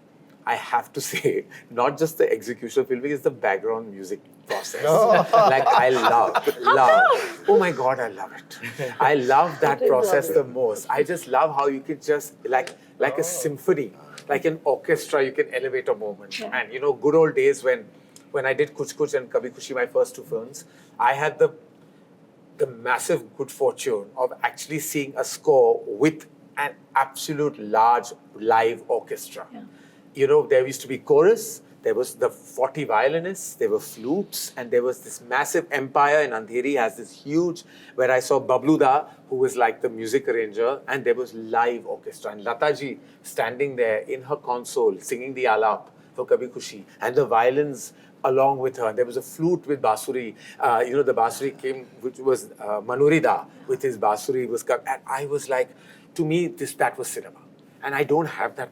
I have to say, not just the execution of filming, is the background music process. Like I love. Oh my God, I love it. I love that process the most. I just love how you can just, like a symphony, like an orchestra, you can elevate a moment. Yeah. And good old days when I did Kuch Kuch and Kabhi Khushi, my first 2 films, I had the the massive good fortune of actually seeing a score with an absolute large live orchestra. Yeah. You know, there used to be chorus, there was the 40 violinists, there were flutes, and there was this massive empire in Andheri has this huge, where I saw Babluda, who was like the music arranger, and there was live orchestra. And Lataji standing there in her console, singing the alap for Kabhi Khushi, and the violins along with her. There was a flute with Basuri. The Basuri came, which was Manurida with his Basuri. And I was like, to me, that was cinema. And I don't have that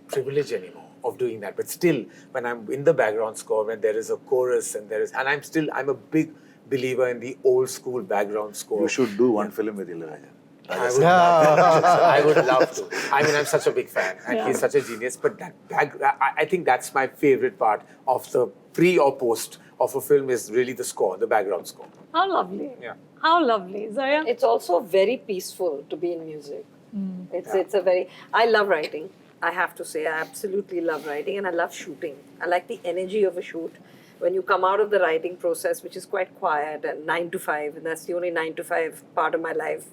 privilege anymore of doing that. But still, when I'm in the background score, when there is a chorus and I'm a big believer in the old school background score. You should do one film with Ilayaraja. I would love to. I mean, I'm such a big fan, and Yeah. he's such a genius. But I think that's my favorite part of the pre or post of a film is really the score, the background score. How lovely. Yeah. How lovely. Zoya? It's also very peaceful to be in music. It's a very, I love writing. I have to say, I absolutely love writing, and I love shooting. I like the energy of a shoot. When you come out of the writing process, which is quite quiet and 9 to 5, and that's the only 9 to 5 part of my life.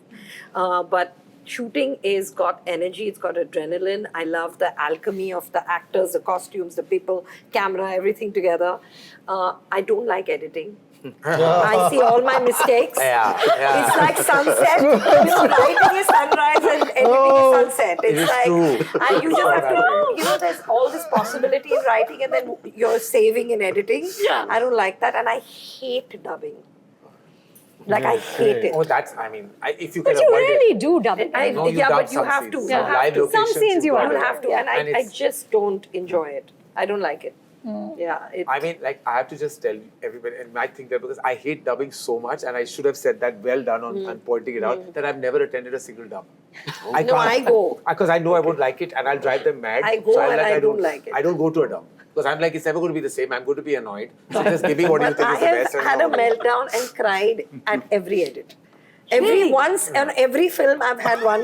But shooting is got energy, it's got adrenaline. I love the alchemy of the actors, the costumes, the people, camera, everything together. I don't like editing. I see all my mistakes. It's like sunset. Writing is sunrise and editing is sunset. It's like, and you just have to, there's all this possibility in writing and then you're saving in editing. Yeah. I don't like that, and I hate dubbing. Like, I hate it. Oh, if you can But you avoid really do dubbing. No, Yeah, dub but you some have scenes. to. Some You have live to. locations Some scenes you have You to. have to, and I it's- just don't enjoy it. I don't like it. Yeah. I mean, like, I have to just tell everybody, and I think that because I hate dubbing so much, and I should have said that well done on pointing it out, that I've never attended a single dub. I go. Because I know I won't like it, and I'll drive them mad. I go and I don't like it. I don't go to a dub. Because I'm like, it's never going to be the same. I'm going to be annoyed. So just give me what you But think I is the best. have had a meltdown and cried at every edit. On every film I've had one.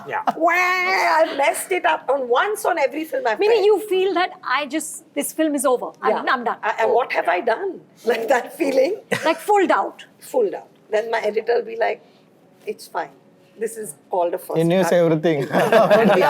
Yeah. I've messed it up. Once on every film I've Meaning cried. you feel that this film is over. I'm done. And what have I done? Like that feeling, Like full doubt. full doubt. Then my editor will be like, it's fine. This is called a first He knows cut. everything. And the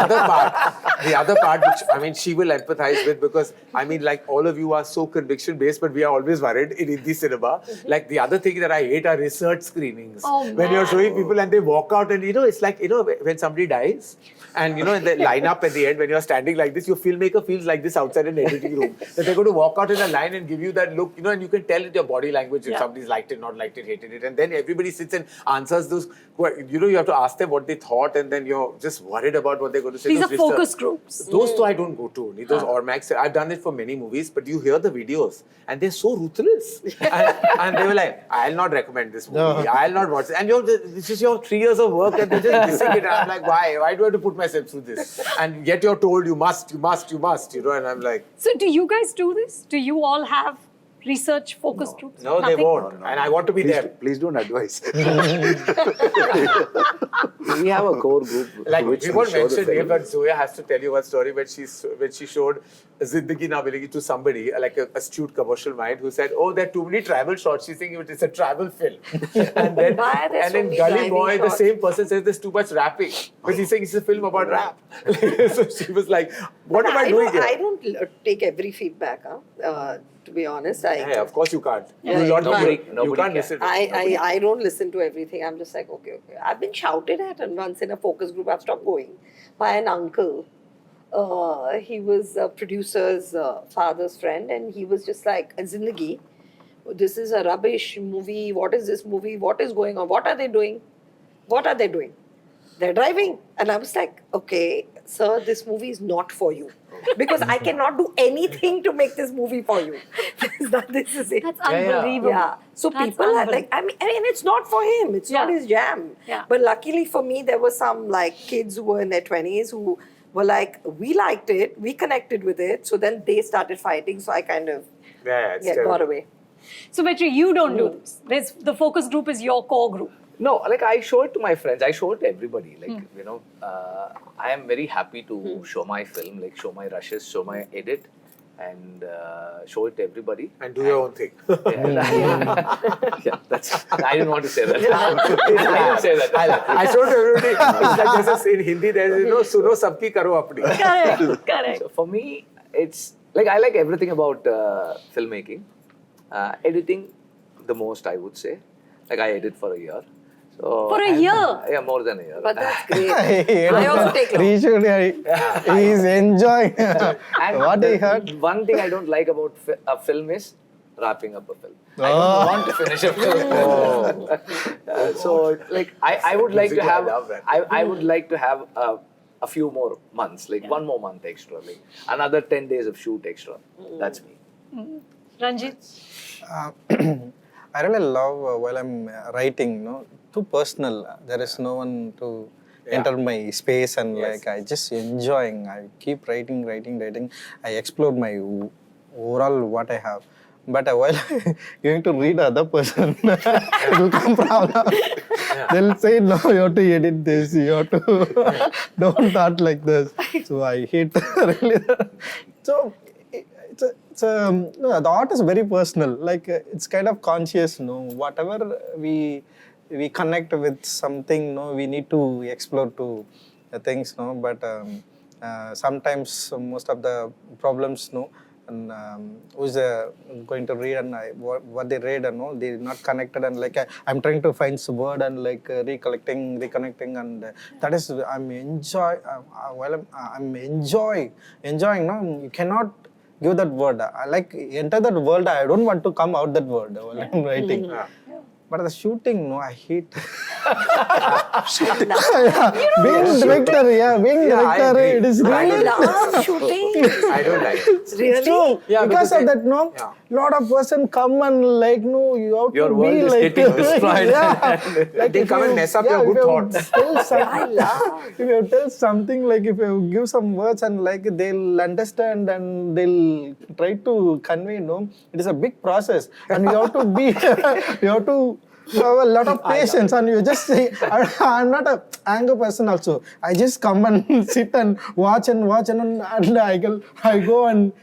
other part, which I mean, she will empathize with, because I mean, like, all of you are so conviction based, but we are always worried in Hindi cinema. Like, the other thing that I hate are research screenings. Oh, when you're showing people and they walk out, and it's like, when somebody dies, and in the lineup at the end, when you're standing like this, your filmmaker feels like this outside an editing room. That they're going to walk out in a line and give you that look, and you can tell in your body language if somebody's liked it, not liked it, hated it. And then everybody sits and answers those, you have to ask them what they thought, and then you're just worried about what they're going to say. These Those are focus groups. Those two I don't go to. Those Ormax. I've done it for many movies, but you hear the videos and they're so ruthless. and they were like, I'll not recommend this movie. I'll not watch it. And this is your 3 years of work, and they're just missing it. And I'm like, why? Why do I have to put myself through this? And yet you're told you must, and I'm like, So do you guys do this? Do you all have research focus groups? no, they Nothing? won't. And I want to be there. Please don't advise. We have a core group. Like, which we won't show the mention film. name, but Zoya has to tell you one story when she showed Zindagi Na Milegi to somebody, like an astute commercial mind, who said, oh, there are too many travel shots. She's thinking it's a travel film. And then, Why are there so in many Gully driving Boy, the shots? same person says there's too much rapping. But he's saying it's a film about rap. So she was like, what am I doing here? I don't take every feedback, to be honest. Yeah, of course you can't. Yeah, You will not nobody you can. can't listen. I don't listen to everything. I'm just like, okay. I've been shouted at, and once in a focus group, I've stopped going by an uncle. He was a producer's father's friend, and he was just like, Zindagi, this is a rubbish movie. What is this movie? What is going on? What are they doing? What are they doing? They're driving. And I was like, okay, sir, this movie is not for you. Because I cannot do anything to make this movie for you. This is it. That's unbelievable. Yeah. So That's people are like, and it's not for him. It's not Yeah. his jam. Yeah. But luckily for me, there were some like kids who were in their 20s who were like, we liked it, we connected with it. So then they started fighting. So I kind of It's got terrible. away. So Vetri, you don't do this. The focus group is your core group. No, like, I show it to my friends. I show it to everybody. Like, I am very happy to show my film, like, show my rushes, show my edit. and show it to everybody. And do your own thing. Yeah, that's. I didn't want to say that. I didn't say that. I told everybody, it's like there's this, in Hindi, there's, suno sabki karo apni. Correct, correct. So for me, it's like I like everything about filmmaking. Editing, the most I would say. Like I edit for a year. So For a year? Yeah, more than a year. But that's great. I also take long. He is enjoying And what he heard. One thing I don't like about a film is wrapping up a film. I don't want to finish a film. So, like, I would like to have, I love that. I would like to have a few more months, like 1 more month extra, like another 10 days of shoot extra. That's me. Ranjith? I really love while I'm writing, too personal. There is no one to enter my space and like I just enjoying. I keep writing. I explore my overall what I have. But while going to read other person, it will come problem. They'll say, no, you have to edit this, you have to don't start like this. So I hate really that. So no, the art is very personal. Like it's kind of conscious. Whatever we connect with something. We need to explore to things. But sometimes most of the problems. And who's going to read and what they read and all they're not connected and like I'm trying to find some word and like reconnecting and that is I'm enjoying. You cannot give that word. I like enter that world. I don't want to come out that word while I'm writing. But the shooting, I hate. Being director, it is I really. love shooting. I don't like it. It's true. Yeah, because of that, yeah. lot of person come and like, you have Your to world be is like, getting destroyed. Like They if come you- and mess up your good if you thoughts. tell some- I love. If you tell something like if you give some words and like they'll understand and they'll try to convey, it is a big process and you have to be, you have to have a lot of patience and you just say, I'm not an anger person also. I just come and sit and watch and I go and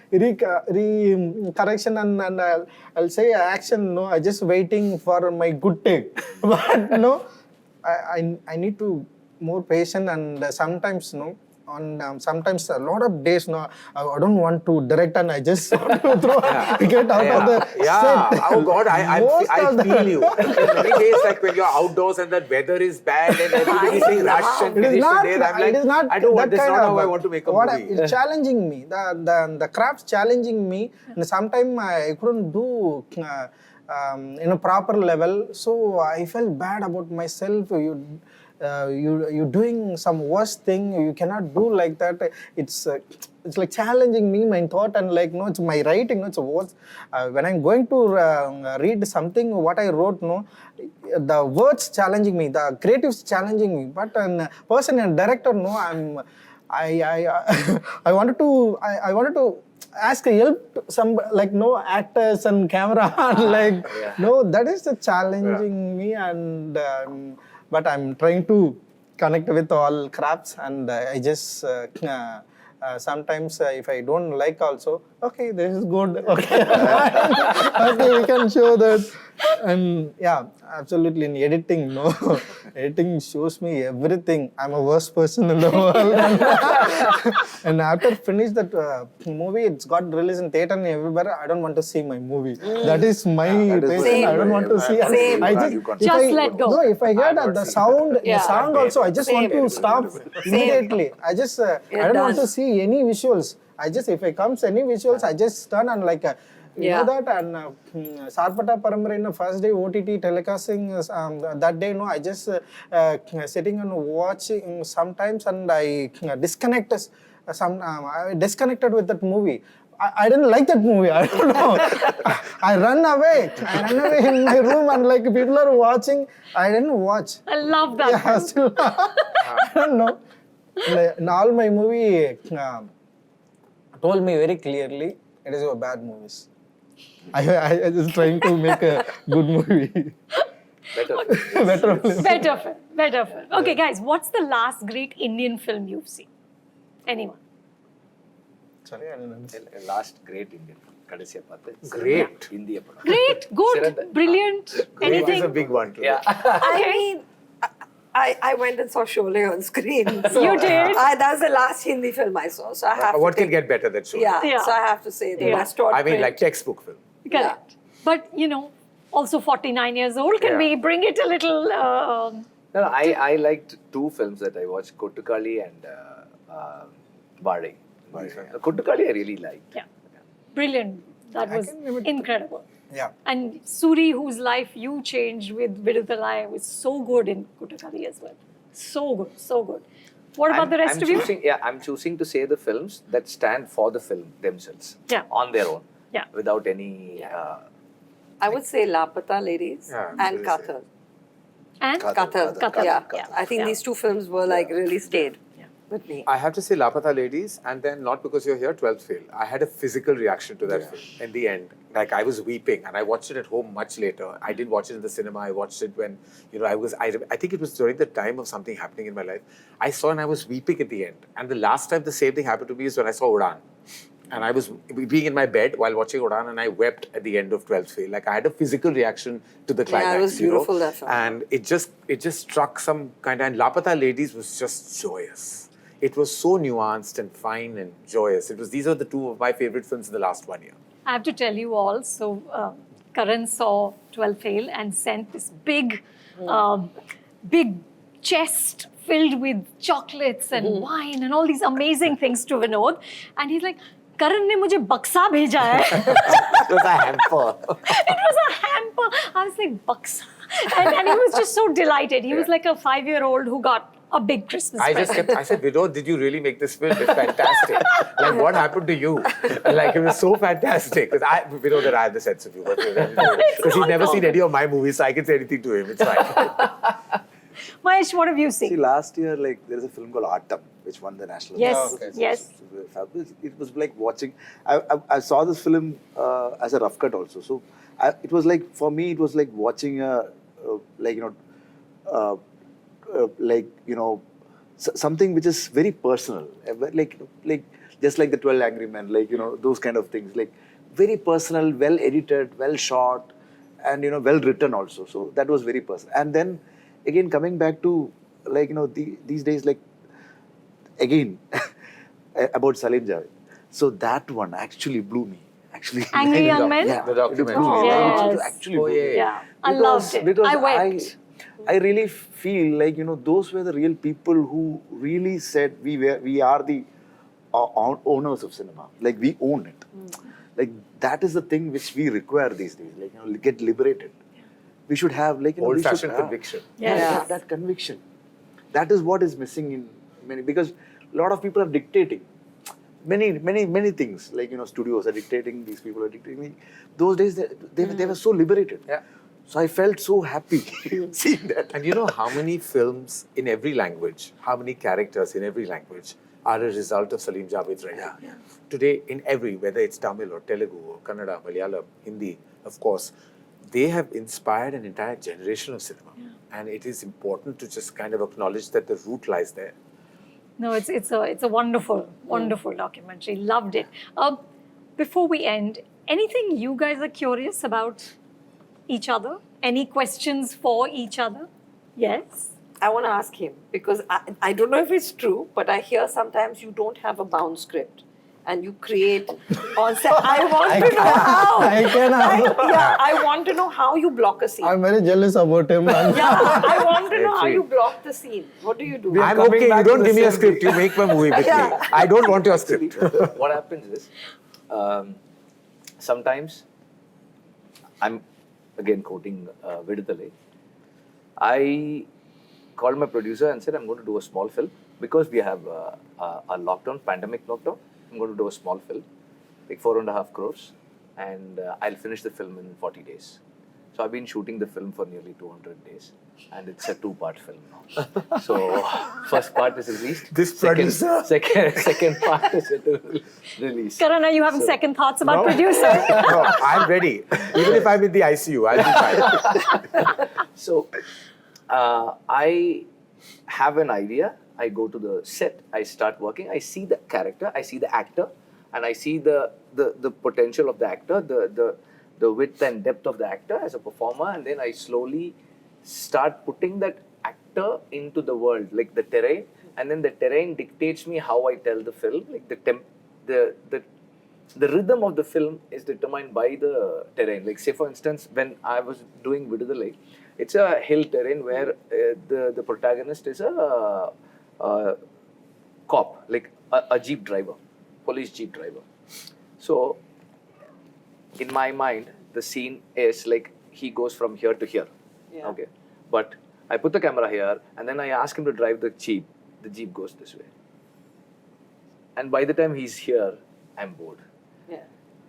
correction and I'll say action. I just waiting for my good take. But I need to more patient and sometimes sometimes a lot of days I don't want to direct and I just want to get out of the set. Oh God, I Most feel you. Many days, like when you're outdoors and the weather is bad and everybody's saying rush and It finish is not. the day. I'm like, It is not. I don't want. that That's kind not of, how I want to make a movie. It's challenging me. The craft's challenging me, and sometimes I couldn't do in a proper level. So I felt bad about myself. You doing some worst thing. You cannot do like that. It's like challenging me, my thought, and like it's my writing. It's words. When I'm going to read something, what I wrote, the words challenging me, the creatives challenging me. But a person and director, I wanted to ask help to some like actors and camera like that is the challenging me and but I'm trying to connect with all crafts and I just sometimes if I don't like also okay this is good okay okay we can show that and yeah absolutely in editing editing shows me everything. I'm a worst person in the world and after finish that movie it's got released in theater and everywhere. I don't want to see my movie. That is my passion. Same. I don't want to see Same. I Just let go. No, if I hear the sound the Yeah. song also I just want Same. to stop immediately. I just I don't want to see any visuals. I just if it comes any visuals I just turn on like you know that and Sarpata Paramara in the first day OTT telecasting that day I just sitting and watching sometimes and I disconnect I disconnected with that movie. I didn't like that movie. I don't know. I ran away in my room and like people are watching. I didn't watch. I love that. Yeah, still, I don't know. Like, in all my movie told me very clearly it is your bad movies. I just trying to make a good movie. Better film. Okay, guys, what's the last great Indian film you've seen? Anyone? Sorry, I didn't understand. Last great Indian film. கடைசியா பார்த்து Great. இந்திய படம். Great, good, சிறந்த. brilliant, Great anything. is a big one. Too. Yeah. I mean, I went and saw Sholay on screen. So You did? that was the last Hindi film I saw. So I have What to can get better than Sholay? Yeah, so I have to say the Yeah. restored I mean, print. like textbook film. Correct. But, you know, also 49 years old, can Yeah. we bring it a little... No, I liked two films that I watched, Kottukali and Vaadai. Kottukali I really liked. Yeah. Brilliant. That was incredible. Yeah. And Suri, whose life you changed with Viduthalai, was so good in Kottukali as well. So good, so good. What about the rest of you? I'm choosing to say the films that stand for the film themselves. Yeah. On their own. Yeah. Without any... I would say Lapata Ladies Yeah, and really Kathal. And? Kathal. Yeah. I think these two films were like really stayed with me. I have to say Lapata Ladies, and then not because you're here, 12th fail. I had a physical reaction to that film in the end. Like I was weeping, and I watched it at home much later. I didn't watch it in the cinema. I watched it when, I think it was during the time of something happening in my life. I saw and I was weeping at the end. And the last time the same thing happened to me is when I saw Udan. And I was being in my bed while watching Udan, and I wept at the end of 12th fail. Like I had a physical reaction to the climax. it was beautiful, that film. And it just struck some kind of, and Lapata Ladies was just joyous. It was so nuanced and fine and joyous. These are the two of my favorite films in the last 1 year. I have to tell you all, so Karan saw 12 Fail and sent this big chest filled with chocolates and wine and all these amazing things to Vinod. And he's like, Karan ne mujhe baksa bheja hai. It was a hamper. It was a hamper. I was like, baksa. And he was just so delighted. He was like a 5-year-old who got a big Christmas present. I said, Vinod, did you really make this film? It's fantastic. Like, what happened to you? Like, it was so fantastic. Because Vinod and I have the sense of humor. Because he's never seen any of my movies, so I can say anything to him. It's fine. Mahesh, what have you See, seen? last year, like, there is a film called Autumn, which won the national Yes, award. yes. It was like watching. I saw this film as a rough cut also. So it was like, for me, it was like watching something which is very personal. Like just like the 12 Angry Men, those kind of things. Like very personal, well edited, well shot, and well written also. So that was very personal. And then again coming back to these days, like again about Salim Javed. So that one actually blew me. Actually, Angry Young Men? Yeah, The documentary. It blew me. Yes. It actually blew me. Yeah, I loved it. Because I wept. I really feel like those were the real people who really said we are the owners of cinema. Like we own it. Like that is the thing which we require these days. Like get liberated. We should have Old-fashioned conviction. Yes. that conviction. That is what is missing in many, because a lot of people are dictating many things. Like studios are dictating. These people are dictating. Those days they were so liberated. Yeah. So I felt so happy seeing that. And you know how many films in every language, how many characters in every language are a result of Salim Javed's writing? Yeah. Today, in every, whether it's Tamil or Telugu or Kannada, Malayalam, Hindi, of course, they have inspired an entire generation of cinema. And it is important to just kind of acknowledge that the root lies there. No, it's a wonderful, wonderful documentary. Loved it. Before we end, anything you guys are curious about each other? Any questions for each other? Yes? I want to ask him because I don't know if it's true, but I hear sometimes you don't have a bound script and you create on set. I want to know how. I want to know how you block a scene. I'm very jealous about him. I want to know how you block the scene. What do you do? I'm okay, you don't give me a script, you make my movie with me. I don't want your script. What happens is, sometimes, I'm again quoting Viduthalai, I called my producer and said, I'm going to do a small film because we have a lockdown, pandemic lockdown. I'm going to do a small film, like 4.5 crores, and I'll finish the film in 40 days. So I've been shooting the film for nearly 200 days, and it's a 2-part film now. So first part is released. This producer. Second part is to release. Karan, are you having second thoughts about producer? No, I'm ready. Even if I'm in the ICU, I'll be fine. So I have an idea. I go to the set. I start working. I see the character. I see the actor. and I see the potential of the actor, the width and depth of the actor as a performer, and then I slowly start putting that actor into the world, like the terrain, and then the terrain dictates me how I tell the film. Like the rhythm of the film is determined by the terrain. Like say for instance, when I was doing Vidudalai, it's a hill terrain where the protagonist is a cop, like a jeep driver, police jeep driver. So in my mind, the scene is like he goes from here to here. Yeah. Okay, but I put the camera here, and then I ask him to drive the jeep. The jeep goes this way, and by the time he's here, I'm bored. Yeah.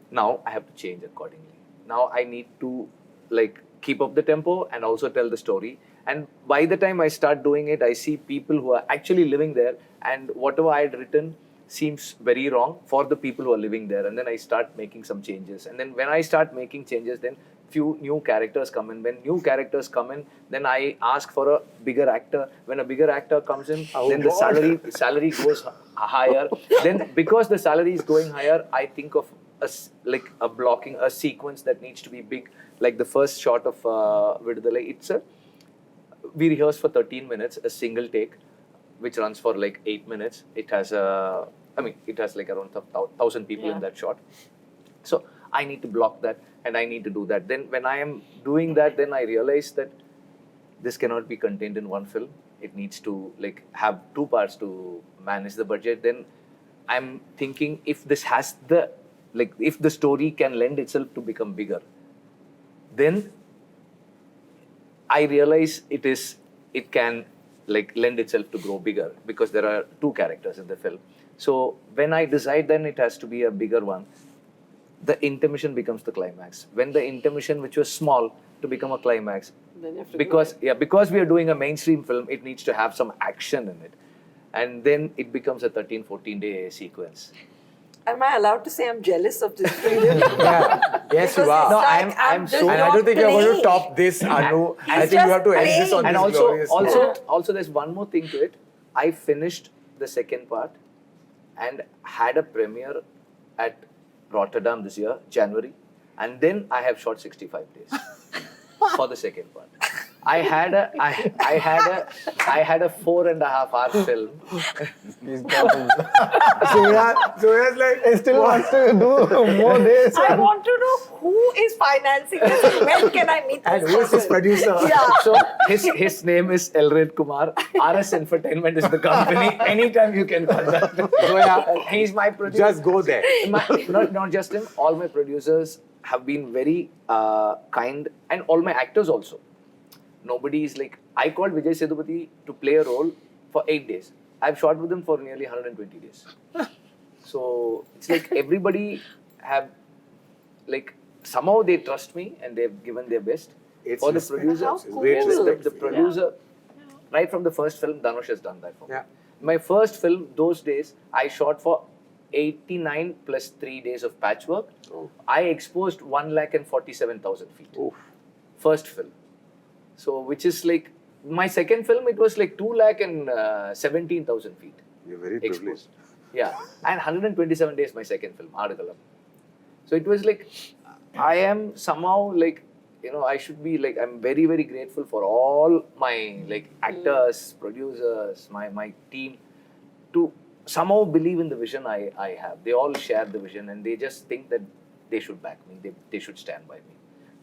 Now I have to change accordingly. Now I need to like keep up the tempo and also tell the story. And by the time I start doing it, I see people who are actually living there, and whatever I had written seems very wrong for the people who are living there. And then I start making some changes. And then when I start making changes, then few new characters come in. When new characters come in, then I ask for a bigger actor. When a bigger actor comes in, then the salary goes higher. Then because the salary is going higher, I think of a blocking, a sequence that needs to be big. Like the first shot of Vidudalai, we rehearse for 13 minutes, a single take, which runs for like 8 minutes. It has like around 1,000 people in that shot. So I need to block that and I need to do that. Then when I am doing that, then I realize that this cannot be contained in one film. It needs to like have two parts to manage the budget. Then I'm thinking if this has if the story can lend itself to become bigger, then I realize it can like lend itself to grow bigger because there are two characters in the film. So when I decide, then it has to be a bigger one. The intermission becomes the climax. When the intermission, which was small, to become a climax, Then you have to because we are doing a mainstream film, it needs to have some action in it, and then it becomes a 13-14 day sequence. Am I allowed to say I'm jealous of this freedom? Yeah. Yes, you Because are. it's No, like I'm just so- And I don't not think you're going to playing. top this, Anu. I He's think you have to just end this on playing. And this glorious note. also, there's one more thing to it. I finished the second part and had a premiere at Rotterdam this year, January, and then I have shot 65 days for the second part. I had a 4.5 hour film. He's talking. Zoya's like, He still wants to do more days. I want to know who is financing this and when can I meet and this who is this person? producer? Yeah. So his name is Elred Kumar. RS Entertainment is the company. Anytime you can contact him. Zoya, He's my producer. just go there. Not just him. All my producers have been very kind, and all my actors also. Nobody is like, I called Vijay Sethupathi to play a role for 8 days. I've shot with him for nearly 120 days. So it's like everybody have, like, somehow they trust me and they've given their best. It's For the respect. producer, How It's cool. great respect. the producer, right from the first film, Dhanush has done that for me. Yeah. My first film, those days, I shot for 89 plus 3 days of patchwork. Oh. I exposed 1,47,000 feet. Oof. First film. So, which is like, my second film, it was like 2,17,000 feet. You're very Exposed. privileged. Yeah. And 127 days, my second film, Aadagalam. So, it was like, I am somehow like, I should be like, I'm very, very grateful for all my like actors, producers, my team to somehow believe in the vision I have. They all share the vision and they just think that they should back me, they should stand by me.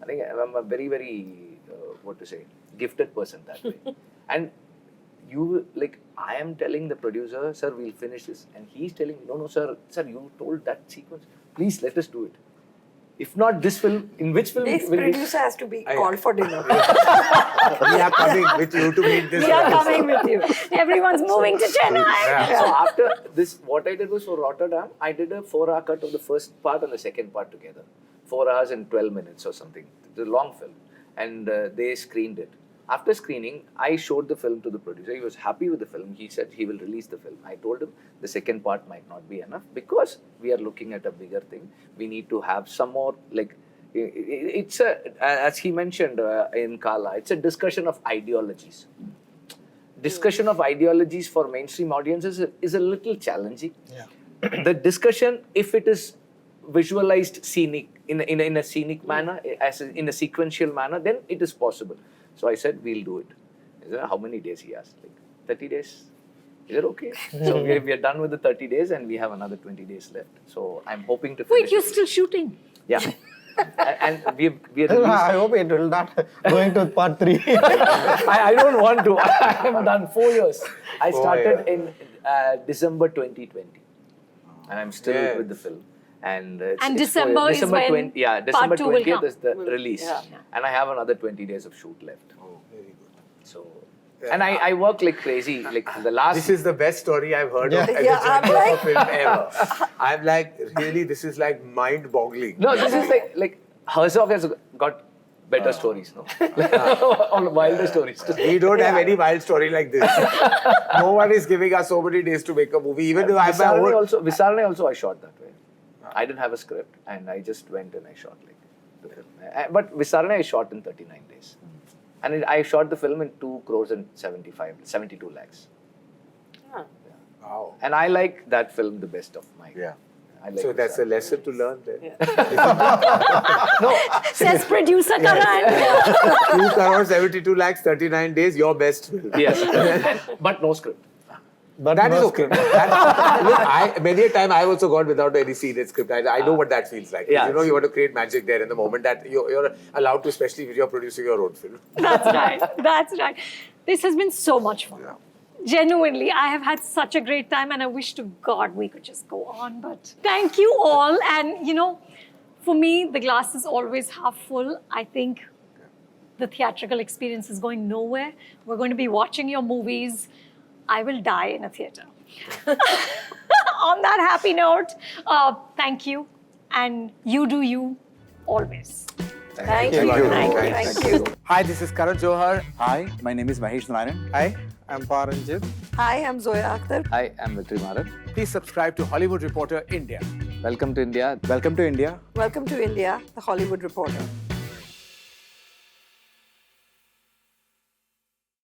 I think I'm a very, very, gifted person that way. And I am telling the producer, sir, we'll finish this. And he's telling me, no, sir, you told that sequence. Please let us do it. If not this film, in which film This will we? producer has to be called for dinner. We are coming with you to meet this. We are guy. coming with you. Everyone's moving to Chennai. So after this, what I did was for Rotterdam, I did a 4-hour cut of the first part and the second part together. 4 hours and 12 minutes or something. It's a long film. And they screened it. After screening, I showed the film to the producer. He was happy with the film. He said he will release the film. I told him the second part might not be enough because we are looking at a bigger thing. We need to have some more, it's as he mentioned in Kala, it's a discussion of ideologies. Discussion of ideologies for mainstream audiences is a little challenging. Yeah. the discussion, if it is visualized scenic in a scenic manner, in a sequential manner, then it is possible. So I said, we'll do it. He said, how many days? He asked. Like 30 days. Is it okay? So we are done with the 30 days and we have another 20 days left. So I'm hoping to finish. Wait, you're still shooting? Yeah. And we released. I hope it will not going to part 3. I don't want to. I have done 4 years. I started in December 2020. And I'm still with the film. And, it's December is when 20, yeah, December part 2 will 20th come. is the release. Yeah. And I have another 20 days of shoot left. Oh, very good. So, and I work like crazy. Like the last. This is the best story I've heard of as Yeah, a I'm journey of like- a film ever. I'm like, really, this is like mind-boggling. No, this is like Herzog has got better stories, no? Or wilder stories. We don't have any wild story like this. No one is giving us so many days to make a movie. Even though I have my own. Visarane also I shot that way. I didn't have a script and I just went and I shot like the film. But Visarane I shot in 39 days. And I shot the film in 2 crores and 72 lakhs. Yeah. Wow. And I like that film the best of my. Yeah. I like So that's a Visarane. lesson to learn there. No, Says producer Karan. 2 crores, 72 lakhs, 39 days, your best film. yes. But no script. But That no is okay. Look, many a time I have also gone without any scene and script. I know what that feels like. Yeah. You know, you want to create magic there in the moment that you're allowed to, especially if you're producing your own film. That's right. That's right. This has been so much fun. Yeah. Genuinely, I have had such a great time and I wish to God we could just go on. But thank you all. And, you know, for me, the glass is always half full. I think the theatrical experience is going nowhere. We're going to be watching your movies. I will die in a theater. On that happy note, thank you. And you do you always. Thank you. Thank you. Hi, this is Karan Johar. Hi, my name is Mahesh Narayanan. Hi, I'm Pa Ranjith. Hi, I'm Zoya Akhtar. I am Vetri Maaran. Please subscribe to Hollywood Reporter India. Welcome to India. Welcome to India. Welcome to India, the Hollywood Reporter.